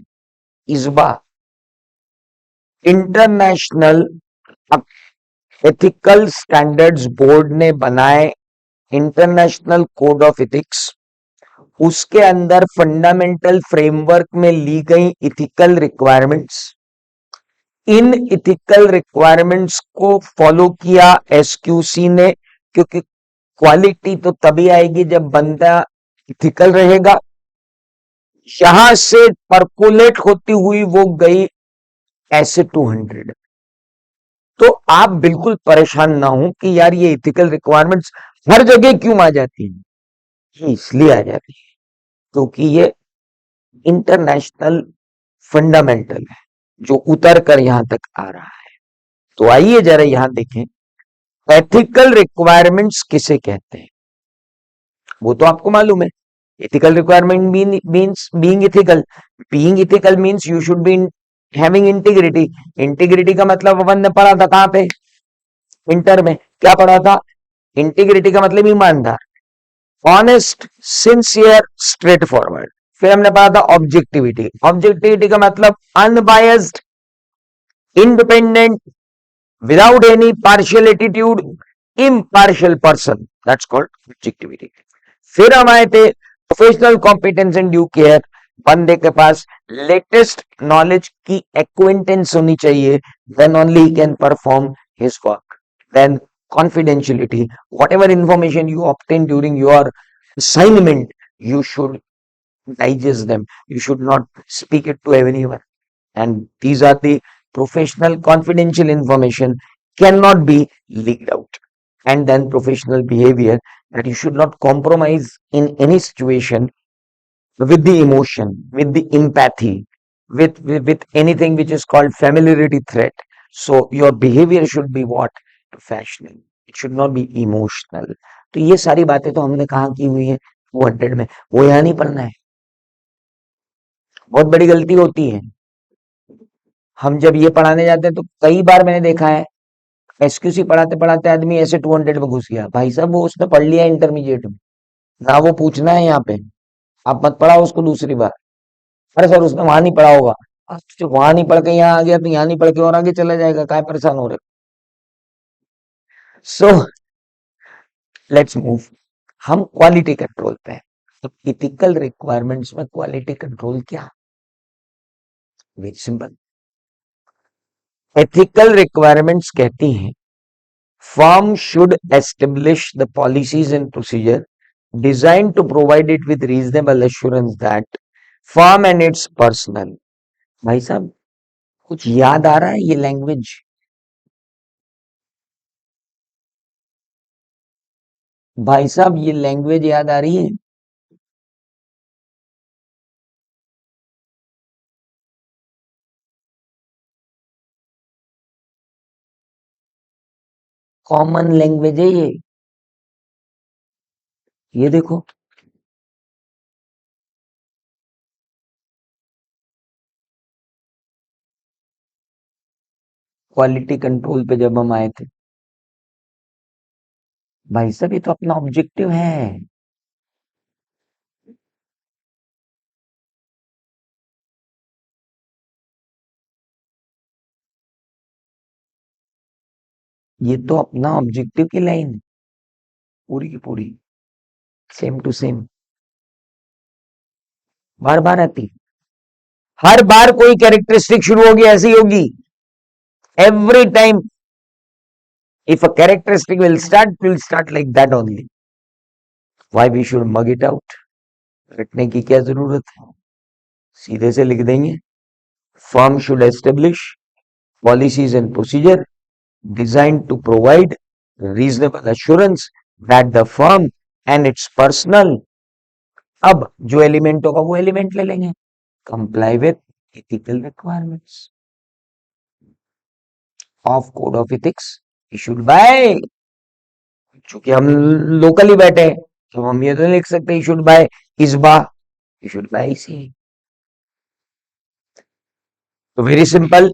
इस्बा, इंटरनेशनल एथिकल स्टैंडर्ड्स बोर्ड ने बनाए इंटरनेशनल कोड ऑफ एथिक्स। उसके अंदर फंडामेंटल फ्रेमवर्क में ली गई इथिकल रिक्वायरमेंट्स। इन इथिकल रिक्वायरमेंट्स को फॉलो किया SQC ने, क्योंकि क्वालिटी तो तभी आएगी जब बंदा इथिकल रहेगा। यहां से परकोलेट होती हुई वो गई ऐसे 200। तो आप बिल्कुल परेशान ना हो कि यार ये इथिकल रिक्वायरमेंट्स हर जगह क्यों आ जाती हैं। ये इसलिए आ जाती है क्योंकि ये इंटरनेशनल फंडामेंटल है जो उतर कर यहां तक आ रहा है। तो आइए जरा यहां देखें एथिकल रिक्वायरमेंट्स किसे कहते हैं वो तो आपको मालूम है। Ethical requirement means being ethical means you should be having integrity. Integrity का मतलब अपन ने पढ़ा था कहां पे, इंटर में क्या पढ़ा था, इंटीग्रिटी का मतलब ईमानदार, ऑनेस्ट, सिंसियर, स्ट्रेट फॉरवर्ड। फिर हमने पढ़ा था ऑब्जेक्टिविटी, ऑब्जेक्टिविटी का मतलब unbiased, independent, without any partial attitude, impartial person, that's called objectivity. फिर हम आए थे professional competence and due care, बंदे के पास लेटेस्ट नॉलेज की एक्विंटेंस होनी चाहिए, then only he can perform his work. Then confidentiality, whatever information you obtain during your assignment, you should digest them, you should not speak it to anyone, and these are the professional confidential information cannot be leaked out. And then professional behavior, that you should not compromise in any situation with the emotion, with the empathy, with anything which is called familiarity threat. So your behavior should be what? Professional. It should not be emotional. तो ये सारी बातें तो हमने कहाँ की हुई है 200 में, वो यहाँ नहीं पढ़ना है। बहुत बड़ी गलती होती है, हम जब ये पढ़ाने जाते हैं तो कई बार मैंने देखा है एसक्यूसी पढ़ाते पढ़ाते आदमी ऐसे 200 में घुस गया। भाई साहब वो उसने पढ़ लिया इंटरमीडिएट में, ना वो पूछना है यहाँ पे, आप मत पढ़ाओ उसको दूसरी बार। अरे सर उसने वहां नहीं पढ़ा होगा, अच्छा वहां नहीं पढ़ के यहाँ आ गया तो यहाँ नहीं पढ़ के और आगे चला जाएगा, काय परेशान हो रहे। सो लेट्स मूव, हम क्वालिटी कंट्रोल पे हैं। तो इथिकल रिक्वायरमेंट्स में क्वालिटी कंट्रोल क्या, वेरी सिंपल। एथिकल रिक्वायरमेंट्स कहती हैं firm should establish the policies and procedure designed to provide it with reasonable assurance that firm and its personnel। भाई साहब कुछ याद आ रहा है ये लैंग्वेज, भाई साहब ये लैंग्वेज याद आ रही है। कॉमन लैंग्वेज है ये देखो। क्वालिटी कंट्रोल पे जब हम आए थे, भाई साहब ये तो अपना ऑब्जेक्टिव है। ये तो अपना ऑब्जेक्टिव की लाइन पूरी की पूरी सेम टू सेम बार बार आती, हर बार कोई कैरेक्टरिस्टिक शुरू होगी ऐसी होगी। Every time if a characteristic will start like that only. Why we should mug it out? रटने की क्या जरूरत है, सीधे से लिख देंगे। Firm should establish policies and procedure designed to provide reasonable assurance that the firm and its personnel, अब जो एलिमेंट होगा वो एलिमेंट ले लेंगे, comply with ethical requirements of code of ethics issued by, चूंकि हम लोकली बैठे हैं तो हम ये तो नहीं लिख सकते इशूड बाय इसबा, इशूड बाय इसी। तो वेरी सिंपल,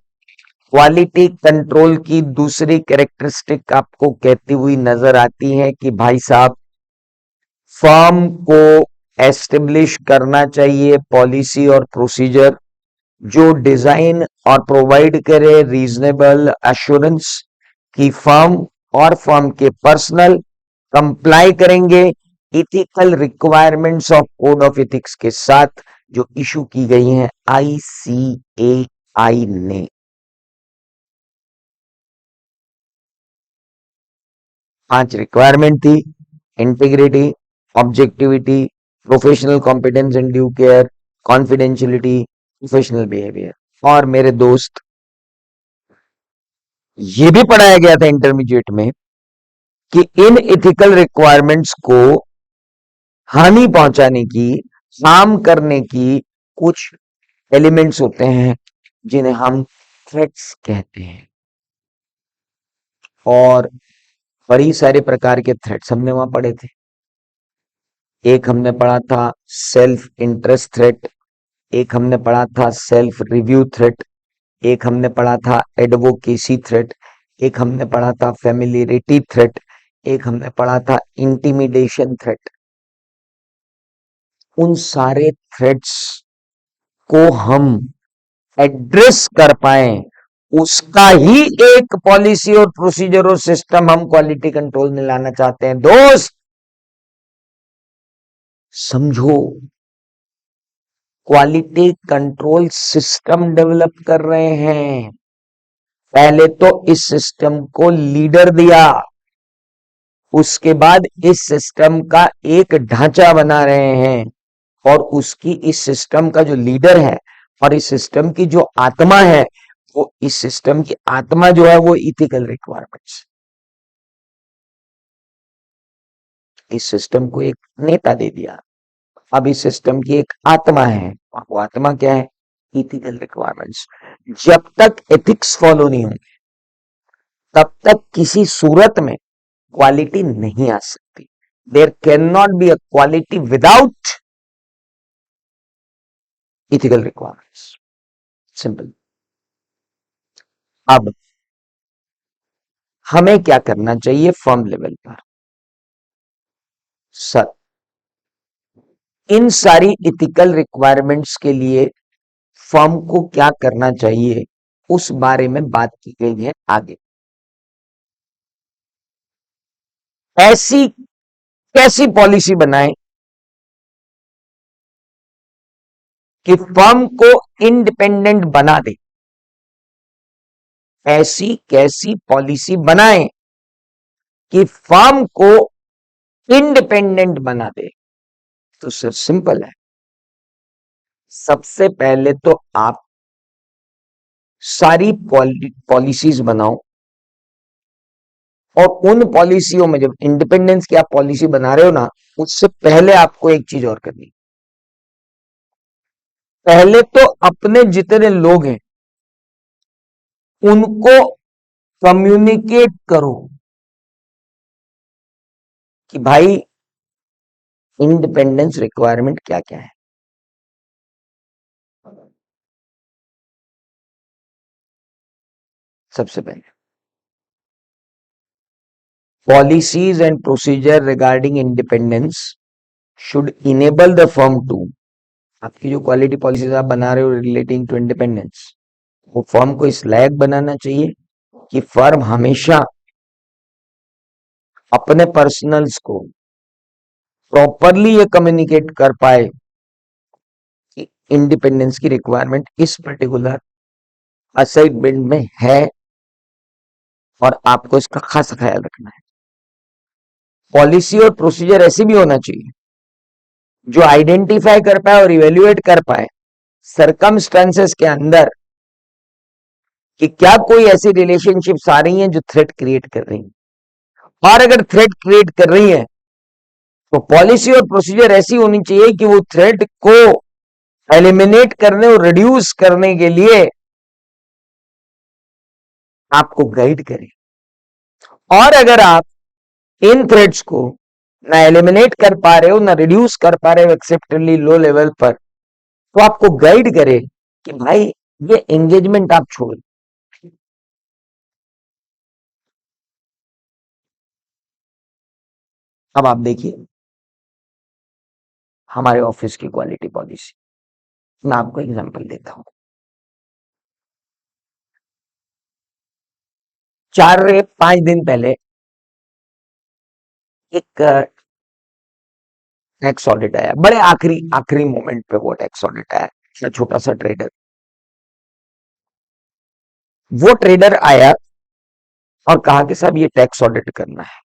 क्वालिटी कंट्रोल की दूसरी कैरेक्टरिस्टिक आपको कहती हुई नजर आती है कि भाई साहब फर्म को एस्टेब्लिश करना चाहिए पॉलिसी और प्रोसीजर जो डिजाइन और प्रोवाइड करे रीजनेबल एश्योरेंस कि फर्म और फर्म के पर्सनल कंप्लाई करेंगे ethical requirements of code of ethics के साथ जो इशू की गई हैं आईसीएआई ने। 5 रिक्वायरमेंट थी, integrity, objectivity, professional competence and due care, confidentiality, professional behaviour. और मेरे दोस्त ये भी पढ़ाया गया था इंटरमीडिएट में कि इन इथिकल रिक्वायरमेंट्स को हानि पहुंचाने की, हार्म करने की कुछ एलिमेंट्स होते हैं जिन्हें हम थ्रेट्स कहते हैं। और बड़ी सारे प्रकार के थ्रेट्स हमने वहां पढ़े थे। एक हमने पढ़ा था सेल्फ इंटरेस्ट थ्रेट, एक हमने पढ़ा था सेल्फ रिव्यू थ्रेट, एक हमने पढ़ा था एडवोकेसी थ्रेट, एक हमने पढ़ा था फेमिलियरिटी थ्रेट, एक हमने पढ़ा था इंटिमिडेशन थ्रेट। उन सारे थ्रेट्स को हम एड्रेस कर पाए, उसका ही एक पॉलिसी और प्रोसीजर और सिस्टम हम क्वालिटी कंट्रोल में लाना चाहते हैं। दोस्त समझो, क्वालिटी कंट्रोल सिस्टम डेवलप कर रहे हैं। पहले तो इस सिस्टम को लीडर दिया, उसके बाद इस सिस्टम का एक ढांचा बना रहे हैं, और उसकी इस सिस्टम का जो लीडर है और इस सिस्टम की जो आत्मा है, वो इस सिस्टम की आत्मा जो है वो इथिकल रिक्वायरमेंट्स। इस सिस्टम को एक नेता दे दिया, अब इस सिस्टम की एक आत्मा है, और वो आत्मा क्या है? Ethical requirements. जब तक एथिक्स फॉलो नहीं होंगे तब तक किसी सूरत में क्वालिटी नहीं आ सकती। There can not be a quality without ethical requirements. Simple. अब हमें क्या करना चाहिए फर्म लेवल पर? सर, इन सारी इथिकल रिक्वायरमेंट्स के लिए फर्म को क्या करना चाहिए, उस बारे में बात की गई है आगे। ऐसी कैसी पॉलिसी बनाएं कि फर्म को इंडिपेंडेंट बना दे? ऐसी कैसी पॉलिसी बनाएं कि फर्म को इंडिपेंडेंट बना दे? तो सर सिंपल है। सबसे पहले तो आप सारी पॉलिसीज बनाओ, और उन पॉलिसियों में जब इंडिपेंडेंस की आप पॉलिसी बना रहे हो ना, उससे पहले आपको एक चीज और करनी। पहले तो अपने जितने लोग हैं उनको कम्युनिकेट करो कि भाई इंडिपेंडेंस रिक्वायरमेंट क्या क्या है। सबसे पहले policies and procedure regarding independence should enable the firm to, आपकी जो क्वालिटी पॉलिसीज आप बना रहे हो रिलेटिंग टू इंडिपेंडेंस, वो फर्म को इस लायक बनाना चाहिए कि फर्म हमेशा अपने पर्सनल्स को प्रॉपरली ये कम्युनिकेट कर पाए कि इंडिपेंडेंस की रिक्वायरमेंट इस पर्टिकुलर असाइनमेंट में है, और आपको इसका खास ख्याल रखना है। पॉलिसी और प्रोसीजर ऐसी भी होना चाहिए जो आइडेंटिफाई कर पाए और इवेल्युएट कर पाए सरकमस्टेंसेस के अंदर कि क्या कोई ऐसी रिलेशनशिप्स आ रही हैं जो थ्रेट क्रिएट कर रही हैं, और अगर थ्रेट क्रिएट कर रही है तो पॉलिसी और प्रोसीजर ऐसी होनी चाहिए कि वो थ्रेट को एलिमिनेट करने और रिड्यूस करने के लिए आपको गाइड करें। और अगर आप इन थ्रेट्स को ना एलिमिनेट कर पा रहे हो ना रिड्यूस कर पा रहे हो एक्सेप्टेबली लो लेवल पर, तो आपको गाइड करे कि भाई ये एंगेजमेंट आप छोड़। अब आप देखिए हमारे ऑफिस की क्वालिटी पॉलिसी, मैं आपको एग्जांपल देता हूं। 4 5 दिन पहले एक टैक्स ऑडिट आया, बड़े आखिरी आखिरी मोमेंट पे वो टैक्स ऑडिट आया। छोटा सा ट्रेडर, वो ट्रेडर आया और कहा कि साहब ये टैक्स ऑडिट करना है।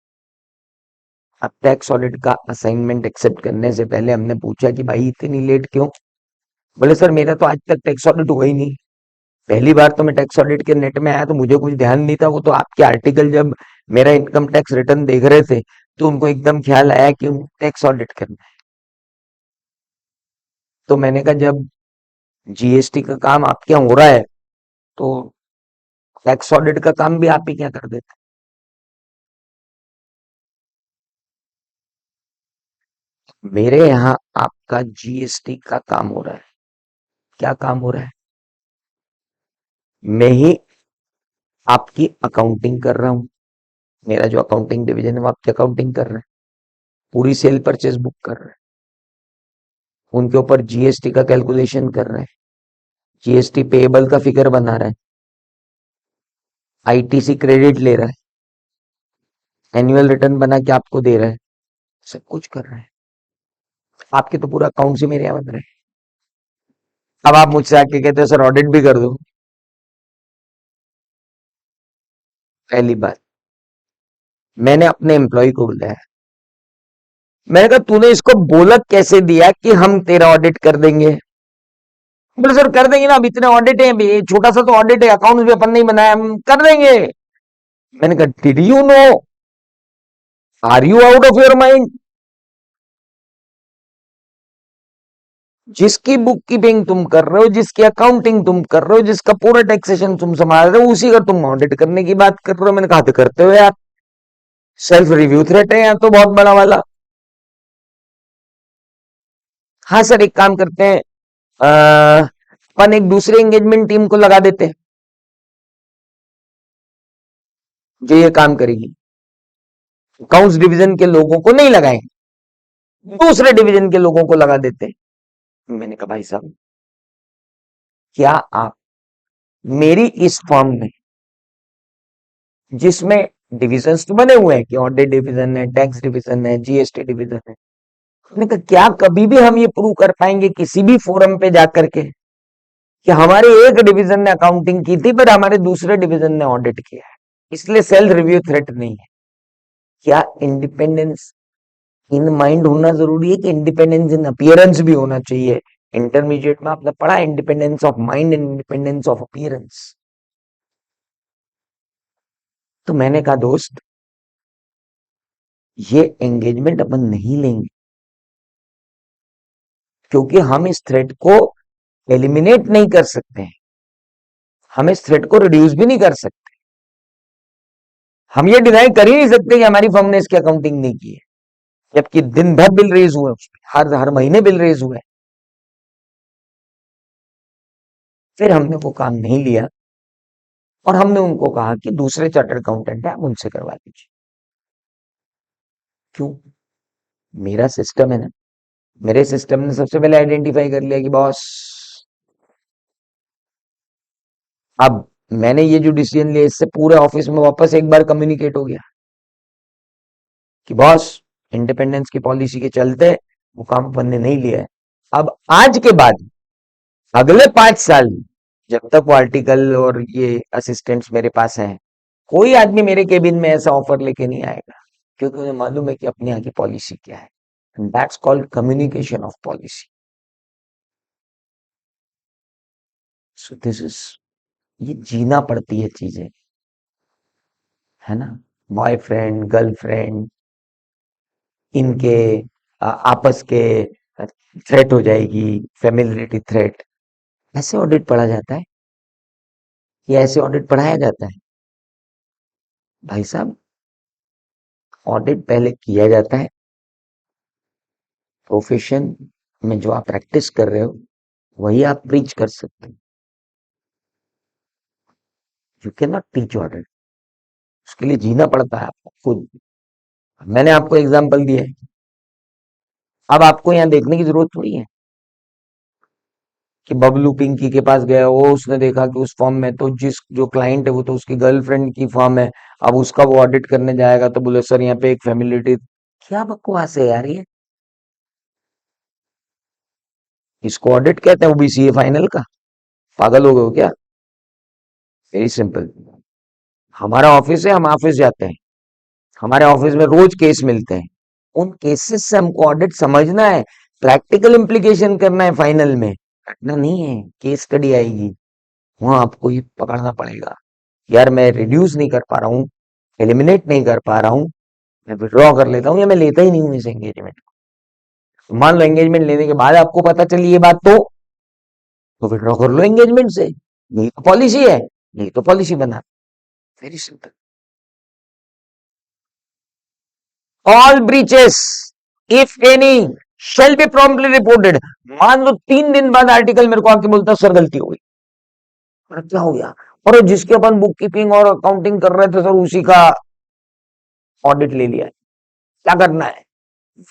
अब टैक्स ऑडिट का असाइनमेंट एक्सेप्ट करने से पहले हमने पूछा कि भाई इतनी लेट क्यों? बोले सर मेरा तो आज तक टैक्स ऑडिट हुआ ही नहीं, पहली बार तो मैं टैक्स ऑडिट के नेट में आया तो मुझे कुछ ध्यान नहीं था, वो तो आपके आर्टिकल जब मेरा इनकम टैक्स रिटर्न देख रहे थे तो उनको एकदम ख्याल आया कि टैक्स ऑडिट करना है। तो मैंने कहा जब जीएसटी का काम आपके यहाँ हो रहा है तो टैक्स ऑडिट का काम भी आप ही क्या कर देते? मेरे यहाँ आपका जीएसटी का काम हो रहा है। क्या काम हो रहा है? मैं ही आपकी अकाउंटिंग कर रहा हूं। मेरा जो अकाउंटिंग डिवीजन है वो आपकी अकाउंटिंग कर रहा है, पूरी सेल परचेज बुक कर रहा है, उनके ऊपर जीएसटी का कैलकुलेशन कर रहा है, जीएसटी पेएबल का फिगर बना रहा है, आईटीसी क्रेडिट ले रहा है, एनुअल रिटर्न बना के आपको दे रहा है, सब कुछ कर रहा है। आपके तो पूरा अकाउंट से मेरे यहाँ बन रहे हैं। अब आप मुझसे आके कहते हो सर ऑडिट भी कर दो। पहली बात, मैंने अपने एम्प्लॉय को बुलाया, मैंने कहा तूने इसको बोला कैसे दिया कि हम तेरा ऑडिट कर देंगे? बोले सर कर देंगे ना, अब इतने ऑडिट है, अभी छोटा सा तो ऑडिट है, अकाउंट भी अपन नहीं बनाया, हम कर देंगे। मैंने कहा did you know, are you out of your mind? जिसकी बुक कीपिंग तुम कर रहे हो, जिसकी अकाउंटिंग तुम कर रहे हो, जिसका पूरा टैक्सेशन तुम संभाल रहे हो, उसी का तुम ऑडिट करने की बात कर रहे हो। मैंने कहा तो करते हो यार, सेल्फ रिव्यू थ्रेट है यार तो बहुत बड़ा वाला। हाँ सर एक काम करते हैं, अपन एक दूसरे एंगेजमेंट टीम को लगा देते हैं जो ये काम करेगी। अकाउंट्स डिवीजन के लोगों को नहीं लगाएंगे, दूसरे डिवीजन के लोगों को लगा देते हैं। मैंने कहा भाई साहब, क्या आप मेरी इस फॉर्म में, जिसमें डिविजन्स तो बने हुए हैं कि ऑडिट डिवीजन है, टैक्स डिवीजन है, जीएसटी डिवीजन है, मैंने कहा क्या कभी भी हम ये प्रूव कर पाएंगे किसी भी फोरम पे जाकर के कि हमारे एक डिवीजन ने अकाउंटिंग की थी पर हमारे दूसरे डिवीजन ने ऑडिट किया है, इसलिए सेल्फ रिव्यू थ्रेट नहीं है? क्या इंडिपेंडेंस इन माइंड होना जरूरी है कि इंडिपेंडेंस इन अपीयरेंस भी होना चाहिए? इंटरमीडिएट में आपने पढ़ा independence of mind and independence of appearance. तो मैंने कहा दोस्त, ये एंगेजमेंट अपन नहीं लेंगे, क्योंकि हम इस थ्रेट को एलिमिनेट नहीं कर सकते हैं, हम इस थ्रेट को रिड्यूस भी नहीं कर सकते। हम ये डिनाई कर ही नहीं सकते कि हमारी फर्म ने इसकी अकाउंटिंग नहीं की है, जबकि दिन भर बिल रेज हुए, हर हर महीने बिल रेज हुए। फिर हमने वो काम नहीं लिया और हमने उनको कहा कि दूसरे चार्टर्ड अकाउंटेंट है, आप उनसे करवा दीजिए। क्यों? मेरा सिस्टम है ना, मेरे सिस्टम ने सबसे पहले आइडेंटिफाई कर लिया कि बॉस, अब मैंने ये जो डिसीजन लिया इससे पूरे ऑफिस में वापस एक बार कम्युनिकेट हो गया कि बॉस, इंडिपेंडेंस की पॉलिसी के चलते वो काम अपन ने नहीं लिया है। अब आज के बाद अगले 5 साल जब तक वो आर्टिकल और ये असिस्टेंट्स मेरे पास हैं, कोई आदमी मेरे केबिन में ऐसा ऑफर लेके नहीं आएगा, क्योंकि उन्हें मालूम है कि अपने यहाँ की पॉलिसी क्या है। That's called communication of policy. So this is, ये जीना पड़ती है चीजें, है ना? बॉयफ्रेंड गर्लफ्रेंड इनके आपस के थ्रेट हो जाएगी, फेमिलियरिटी थ्रेट, ऐसे ऑडिट पढ़ा जाता है? ये ऐसे ऑडिट पढ़ाया जाता है? भाई साहब, ऑडिट पहले किया जाता है, प्रोफेशन में जो आप प्रैक्टिस कर रहे हो वही आप प्रीच कर सकते हो। You can not teach audit, उसके लिए जीना पड़ता है आपको खुद। मैंने आपको एग्जांपल दिया है, अब आपको यहाँ देखने की जरूरत थोड़ी है कि बबलू पिंकी के पास गया, वो उसने देखा कि उस फॉर्म में तो जिस जो क्लाइंट है वो तो उसकी गर्लफ्रेंड की फॉर्म है, अब उसका वो ऑडिट करने जाएगा तो बोले सर यहाँ पे एक फैमिलिटी। क्या बकवास है यार ये, इसको ऑडिट कहते हैं ओबीसीए फाइनल का? पागल हो गए हो क्या? वेरी सिंपल, हमारा ऑफिस है, हम ऑफिस जाते हैं, हमारे ऑफिस में रोज केस मिलते हैं, उन केसेस से हमको ऑडिट समझना है, प्रैक्टिकल इम्प्लीकेशन करना है, फाइनल में रटना नहीं है। केस स्टडी आएगी, वहां आपको ये पकड़ना पड़ेगा, यार मैं रिड्यूस नहीं कर पा रहा हूँ, एलिमिनेट नहीं कर पा रहा हूँ, मैं विड्रॉ कर लेता हूँ या मैं लेता ही नहीं हूँ इस एंगेजमेंट को। मान लो एंगेजमेंट लेने के बाद आपको पता चली ये बात, तो विड्रॉ कर लो एंगेजमेंट से, यही तो पॉलिसी है, यही तो पॉलिसी बना। Very simple. All breaches, if any, shall be promptly reported. मान लो 3 दिन बाद आर्टिकल मेरे को आके बोलता सर गलती हो गई, और क्या हो गया? और जिसके अपन बुक कीपिंग और अकाउंटिंग कर रहे थे सर उसी का ऑडिट ले लिया है। क्या करना है?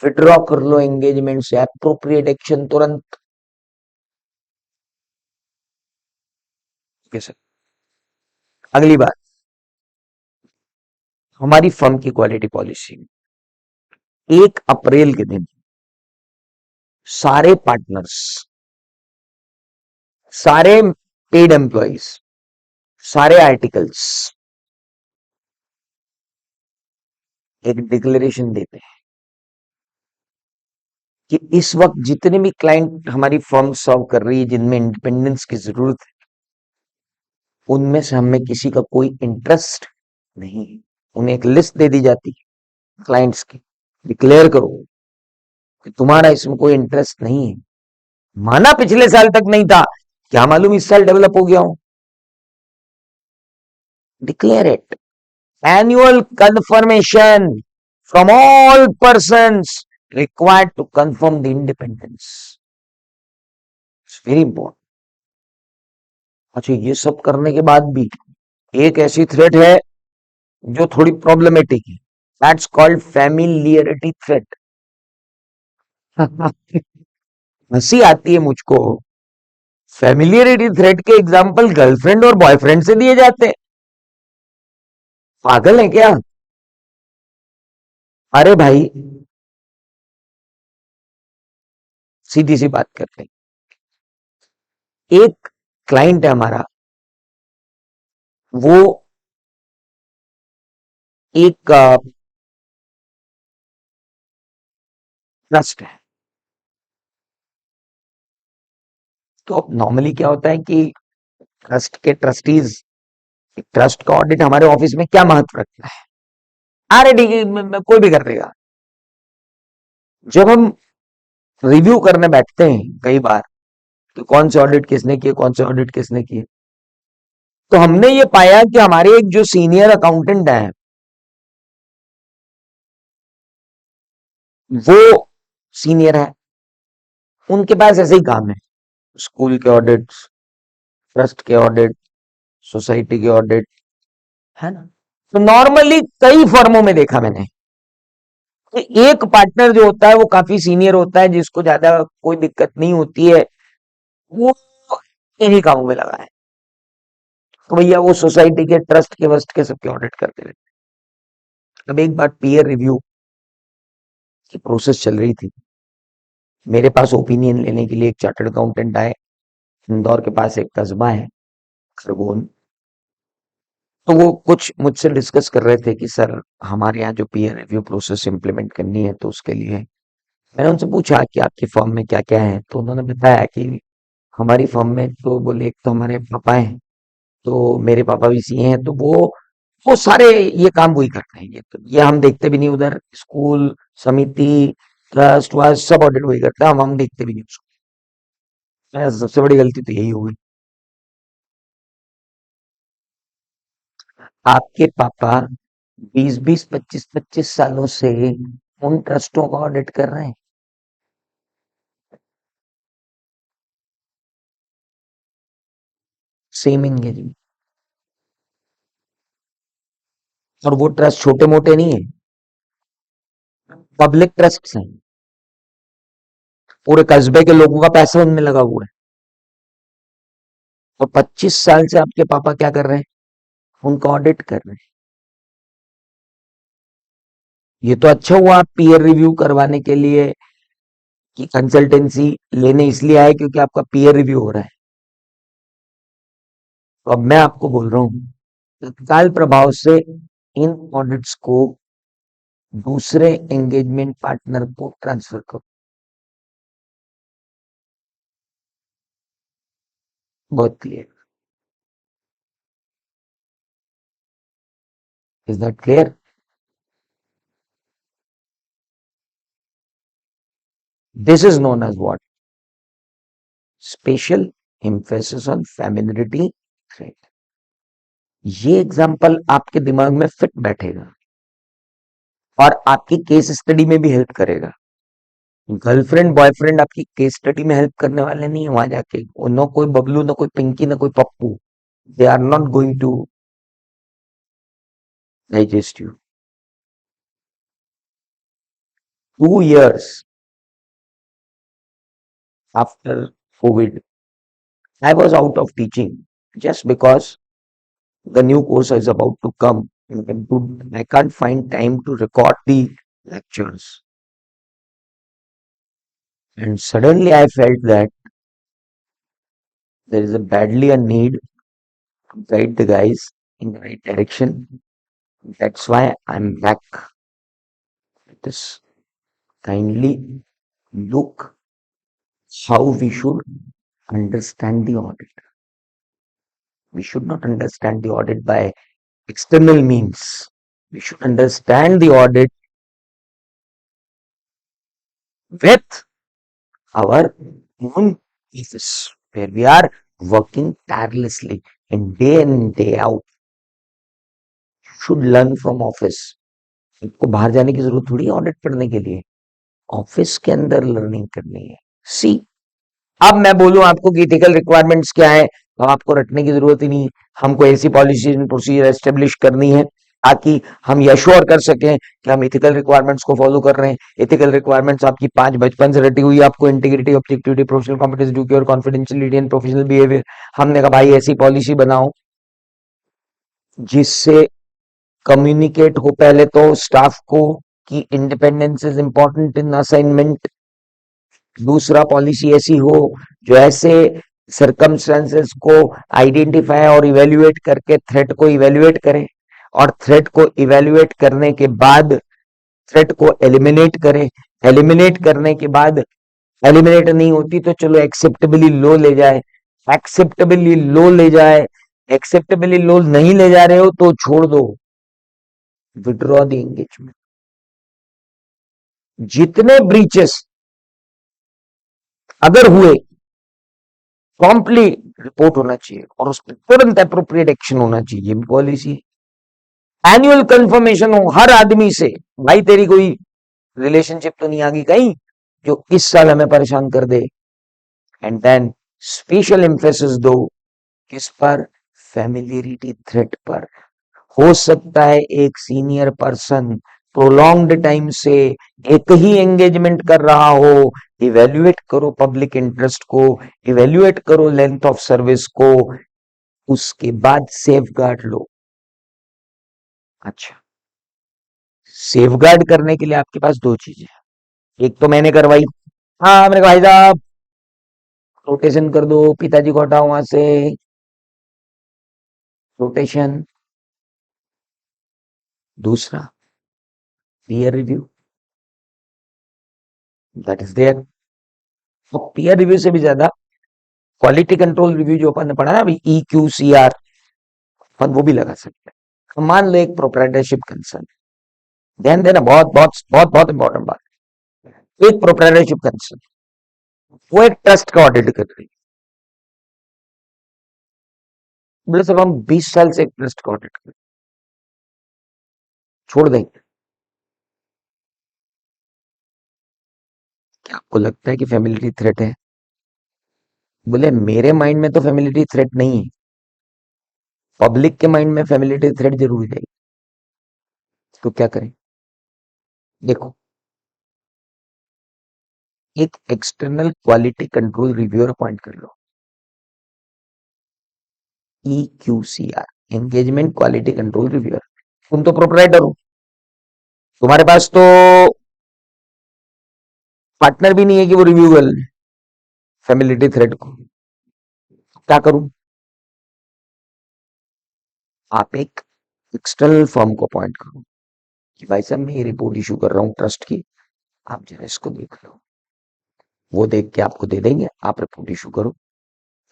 विड्रॉ कर लो एंगेजमेंट से, अप्रोप्रिएट एक्शन तुरंत। सर अगली बात, हमारी फर्म की क्वालिटी पॉलिसी, 1 अप्रैल के दिन सारे पार्टनर्स, सारे पेड एम्प्लॉइज, सारे आर्टिकल्स एक डिक्लेरेशन देते हैं कि इस वक्त जितने भी क्लाइंट हमारी फर्म सर्व कर रही है जिनमें इंडिपेंडेंस की जरूरत है, उनमें से हमें किसी का कोई इंटरेस्ट नहीं है। उन्हें एक लिस्ट दे दी जाती है क्लाइंट्स की, डिक्लेयर करो कि तुम्हारा इसमें कोई इंटरेस्ट नहीं है। माना पिछले साल तक नहीं था, क्या मालूम इस साल डेवलप हो गया हो। Declare it. Annual confirmation from all persons required to confirm the independence, it's very important. अच्छा, ये सब करने के बाद भी एक ऐसी थ्रेट है जो थोड़ी प्रॉब्लमेटिक है, दैट्स कॉल्ड फैमिलियरिटी थ्रेट। हंसी आती है मुझको, फैमिलियरिटी थ्रेट के एग्जाम्पल गर्लफ्रेंड और बॉयफ्रेंड से दिए जाते हैं। पागल है क्या? अरे भाई, सीधी सी बात करते हैं, एक क्लाइंट है हमारा, वो एक ट्रस्ट है। तो नॉर्मली क्या होता है कि ट्रस्ट के ट्रस्टीज, ट्रस्ट का ऑडिट हमारे ऑफिस में क्या महत्व रखता है? अरे ठीक है, कोई भी कर देगा। जब हम रिव्यू करने बैठते हैं कई बार, तो कौन से ऑडिट किसने किए, कौन से ऑडिट किसने किए, तो हमने ये पाया कि हमारे एक जो सीनियर अकाउंटेंट है, वो सीनियर है, उनके पास ऐसे ही काम है, स्कूल के ऑडिट, ट्रस्ट के ऑडिट, सोसाइटी के ऑडिट, है ना। तो नॉर्मली कई फर्मों में देखा मैंने कि एक पार्टनर जो होता है वो काफी सीनियर होता है, जिसको ज्यादा कोई दिक्कत नहीं होती है, वो इन्हीं कामों में लगा है। तो भैया वो सोसाइटी के, ट्रस्ट के, वस्ट के सबके ऑडिट करते रहते हैं। अब एक बार पीयर रिव्यू की प्रोसेस चल रही थी, मेरे पास ओपिनियन लेने के लिए एक चार्टर्ड अकाउंटेंट आए। इंदौर के पास एक कस्बा है खरगोन, तो वो कुछ मुझसे डिस्कस कर रहे थे कि सर हमारे यहाँ जो पीयर रिव्यू प्रोसेस इंप्लीमेंट करनी है, तो उसके लिए मैंने उनसे पूछा कि आपकी फर्म में क्या क्या है, तो उन्होंने बताया कि हमारी फर्म में, तो बोले एक तो हमारे पापा हैं, तो मेरे पापा भी सीए हैं, तो वो सारे ये काम वही करते हैं, ये हम देखते भी नहीं उधर, स्कूल, समिति, ट्रस्ट वास्ट सब ऑडिट वही करता है, हम देखते भी नहीं उसको। सबसे बड़ी गलती तो यही होगी। आपके पापा 20-20, 25-25 सालों से उन ट्रस्टों का ऑडिट कर रहे हैं। Same engagement. और वो ट्रस्ट छोटे मोटे नहीं है, पब्लिक ट्रस्ट हैं, पूरे कस्बे के लोगों का पैसा उनमें लगा हुआ है। और 25 साल से आपके पापा क्या कर रहे हैं? उनका ऑडिट कर रहे हैं। ये तो अच्छा हुआ आप पीयर रिव्यू करवाने के लिए कि कंसल्टेंसी लेने इसलिए आए क्योंकि आपका पीयर रिव्यू हो रहा है। तो अब मैं आपको बोल रहा हूं, तत्काल प्रभाव से इन ऑडिट्स को दूसरे एंगेजमेंट पार्टनर को ट्रांसफर करो। बहुत clear. Is that clear? This is known as what? Special emphasis on familiarity threat. ये एग्जांपल आपके दिमाग में फिट बैठेगा और आपकी केस स्टडी में भी हेल्प करेगा। गर्लफ्रेंड बॉयफ्रेंड आपकी केस स्टडी में हेल्प करने वाले नहीं है वहां जाके, नो कोई बबलू, नो कोई पिंकी, नो कोई Pappu. They are not going to digest you. 2 years after COVID, I was out of teaching just because the new course is about to come. I can't find time to record the lectures. And suddenly I felt that there is a badly a need to guide the guys in the right direction. That's why I'm back with this. Kindly look how we should understand the audit. We should not understand the audit by external means. We should understand the audit with our own office, where we are working tirelessly and day in, day out. Should learn from office. आपको बाहर जाने की जरूरत थोड़ी है audit पढ़ने के लिए, ऑफिस के अंदर लर्निंग करनी है। सी, अब मैं बोलूं आपको कि इथिकल रिक्वायरमेंट्स क्या है, तो आपको रटने की जरूरत ही नहीं है। हमको ऐसी पॉलिसी एंड प्रोसीजर एस्टेब्लिश करनी है ताकि हम ये श्योर कर सकें कि हम इथिकल रिक्वायरमेंट्स को फॉलो कर रहे हैं। इथिकल रिक्वायरमेंट्स आपकी 5 बचपन से रटी हुई है, आपको integrity, objectivity, professional competence, duty और कॉन्फिडेंशियलिटी एंड प्रोफेशनल बिहेवियर। हमने कहा भाई ऐसी पॉलिसी बनाओ जिससे कम्युनिकेट हो पहले तो स्टाफ को कि independence is important in assignment. दूसरा, पॉलिसी ऐसी हो जो ऐसे सर्कमस्टेंसेस को आइडेंटिफाई और इवेल्युएट करके थ्रेट को इवेल्युएट करे, और थ्रेट को इवेल्युएट करने के बाद थ्रेट को एलिमिनेट करे। एलिमिनेट करने के बाद एलिमिनेट नहीं होती तो चलो एक्सेप्टेबली लो ले जाए, एक्सेप्टेबली लो ले जाए, एक्सेप्टेबली लो नहीं ले जा रहे हो तो छोड़ दो, विड्रॉ द एंगेजमेंट। जितने ब्रीचेस अगर हुए प्रॉम्प्टली रिपोर्ट होना चाहिए और उस पर तुरंत अप्रोप्रिएट एक्शन होना चाहिए, पॉलिसी। एनुअल कंफर्मेशन हो हर आदमी से, भाई तेरी कोई रिलेशनशिप तो नहीं आ गई कहीं जो इस साल हमें परेशान कर दे। एंड देन स्पेशल एम्फेसिस दो किस पर, फैमिलियरिटी थ्रेट पर। हो सकता है एक सीनियर पर्सन प्रोलॉन्ग्ड टाइम से एक ही एंगेजमेंट कर रहा हो। इवेल्युएट करो पब्लिक इंटरेस्ट को, इवेल्युएट करो लेंथ ऑफ सर्विस को, उसके बाद सेफ गार्ड लो। अच्छा, सेफ गार्ड करने के लिए आपके पास दो चीजें हैं। एक तो मैंने करवाई, हाँ मैंने कहा भाई साहब रोटेशन कर दो, पिताजी को हटाओ वहां से, रोटेशन। दूसरा, peer review, that is there. तो पीयर रिव्यू से भी ज्यादा क्वालिटी कंट्रोल रिव्यू जो अपन ने पढ़ा ना अभी, ई क्यू सी आर, अपन वो भी लगा सकते हैं। मान लो एक प्रोप्राइटरशिप कंसर्न, ध्यान देना, बहुत बहुत बहुत बहुत इंपॉर्टेंट बात। एक प्रोप्राइटरशिप कंसर्न, वो एक ट्रस्ट का ऑडिट कर रही है। बोले साहब हम 20 साल से एक ट्रस्ट का ऑडिट कर, छोड़ देंगे क्या? आपको लगता है कि फैमिलिटी थ्रेट है? बोले मेरे माइंड में तो फैमिलिटी थ्रेट नहीं है, पब्लिक के माइंड में फैमिलिटी थ्रेट जरूर है। तो क्या करें? देखो, एक external quality control reviewer appoint कर लो, EQCR, engagement quality control reviewer. तुम तो प्रोपराइटर हो, तुम्हारे पास तो पार्टनर भी नहीं है कि वो रिव्यू कर ले फैमिलिटी थ्रेड को। क्या करूं? आप एक एक्सटर्नल फर्म को अपॉइंट करो कि भाई साहब मैं ये रिपोर्ट इशू कर रहा हूँ ट्रस्ट की, आप जरा इसको देख लो। वो देख के आपको दे देंगे, आप रिपोर्ट इशू करो।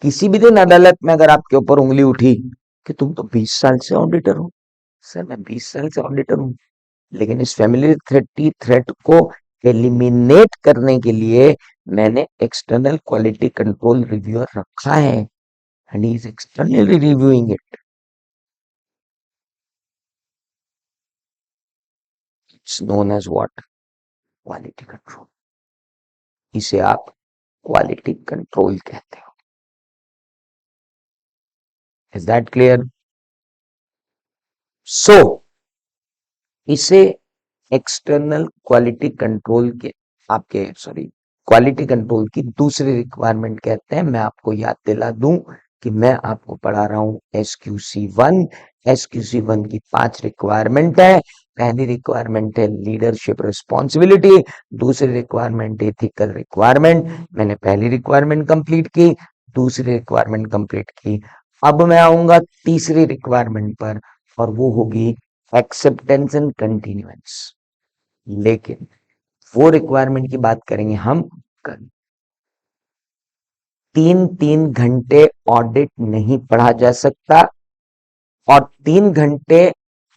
किसी भी दिन अदालत में अगर आपके ऊपर उंगली उठी कि तुम तो 20 साल से ऑडिटर हो, सर मैं 20 साल से ऑडिटर हूँ, लेकिन इस फैमिली थ्रेट को एलिमिनेट करने के लिए मैंने एक्सटर्नल क्वालिटी कंट्रोल रिव्यूअर रखा है and he is externally reviewing it, it's known as what, quality control. इसे आप क्वालिटी कंट्रोल कहते हो। Is that clear? सो इसे एक्सटर्नल क्वालिटी कंट्रोल के आपके सॉरी क्वालिटी कंट्रोल की दूसरी रिक्वायरमेंट कहते हैं। मैं आपको याद दिला दूं कि मैं आपको पढ़ा रहा हूं SQC1। SQC1 की 5 रिक्वायरमेंट है। पहली रिक्वायरमेंट है लीडरशिप रिस्पॉन्सिबिलिटी, दूसरी रिक्वायरमेंट एथिकल रिक्वायरमेंट। मैंने पहली रिक्वायरमेंट कंप्लीट की, दूसरी रिक्वायरमेंट कंप्लीट की। अब मैं आऊंगा तीसरी रिक्वायरमेंट पर और वो होगी एक्सेप्टेंस एंड कंटिन्यूएंस। लेकिन वो रिक्वायरमेंट की बात करेंगे हम कल। 3-3 घंटे ऑडिट नहीं पढ़ा जा सकता और 3 घंटे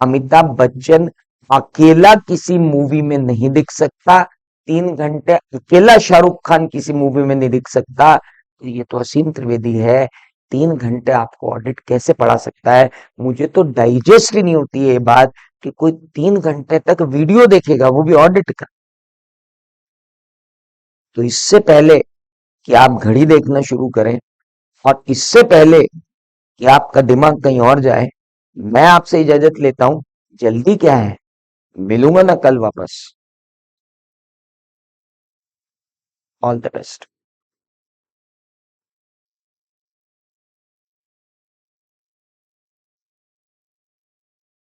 अमिताभ बच्चन अकेला किसी मूवी में नहीं दिख सकता। 3 घंटे अकेला शाहरुख खान किसी मूवी में नहीं दिख सकता। तो ये तो असीम त्रिवेदी है। 3 घंटे आपको ऑडिट कैसे पढ़ा सकता है? मुझे तो डाइजेस्ट ही नहीं होती है ये बात कि कोई 3 घंटे तक वीडियो देखेगा, वो भी ऑडिट का। तो इससे पहले कि आप घड़ी देखना शुरू करें और इससे पहले कि आपका दिमाग कहीं और जाए, मैं आपसे इजाजत लेता हूं। जल्दी क्या है, मिलूंगा ना कल वापस। All the best.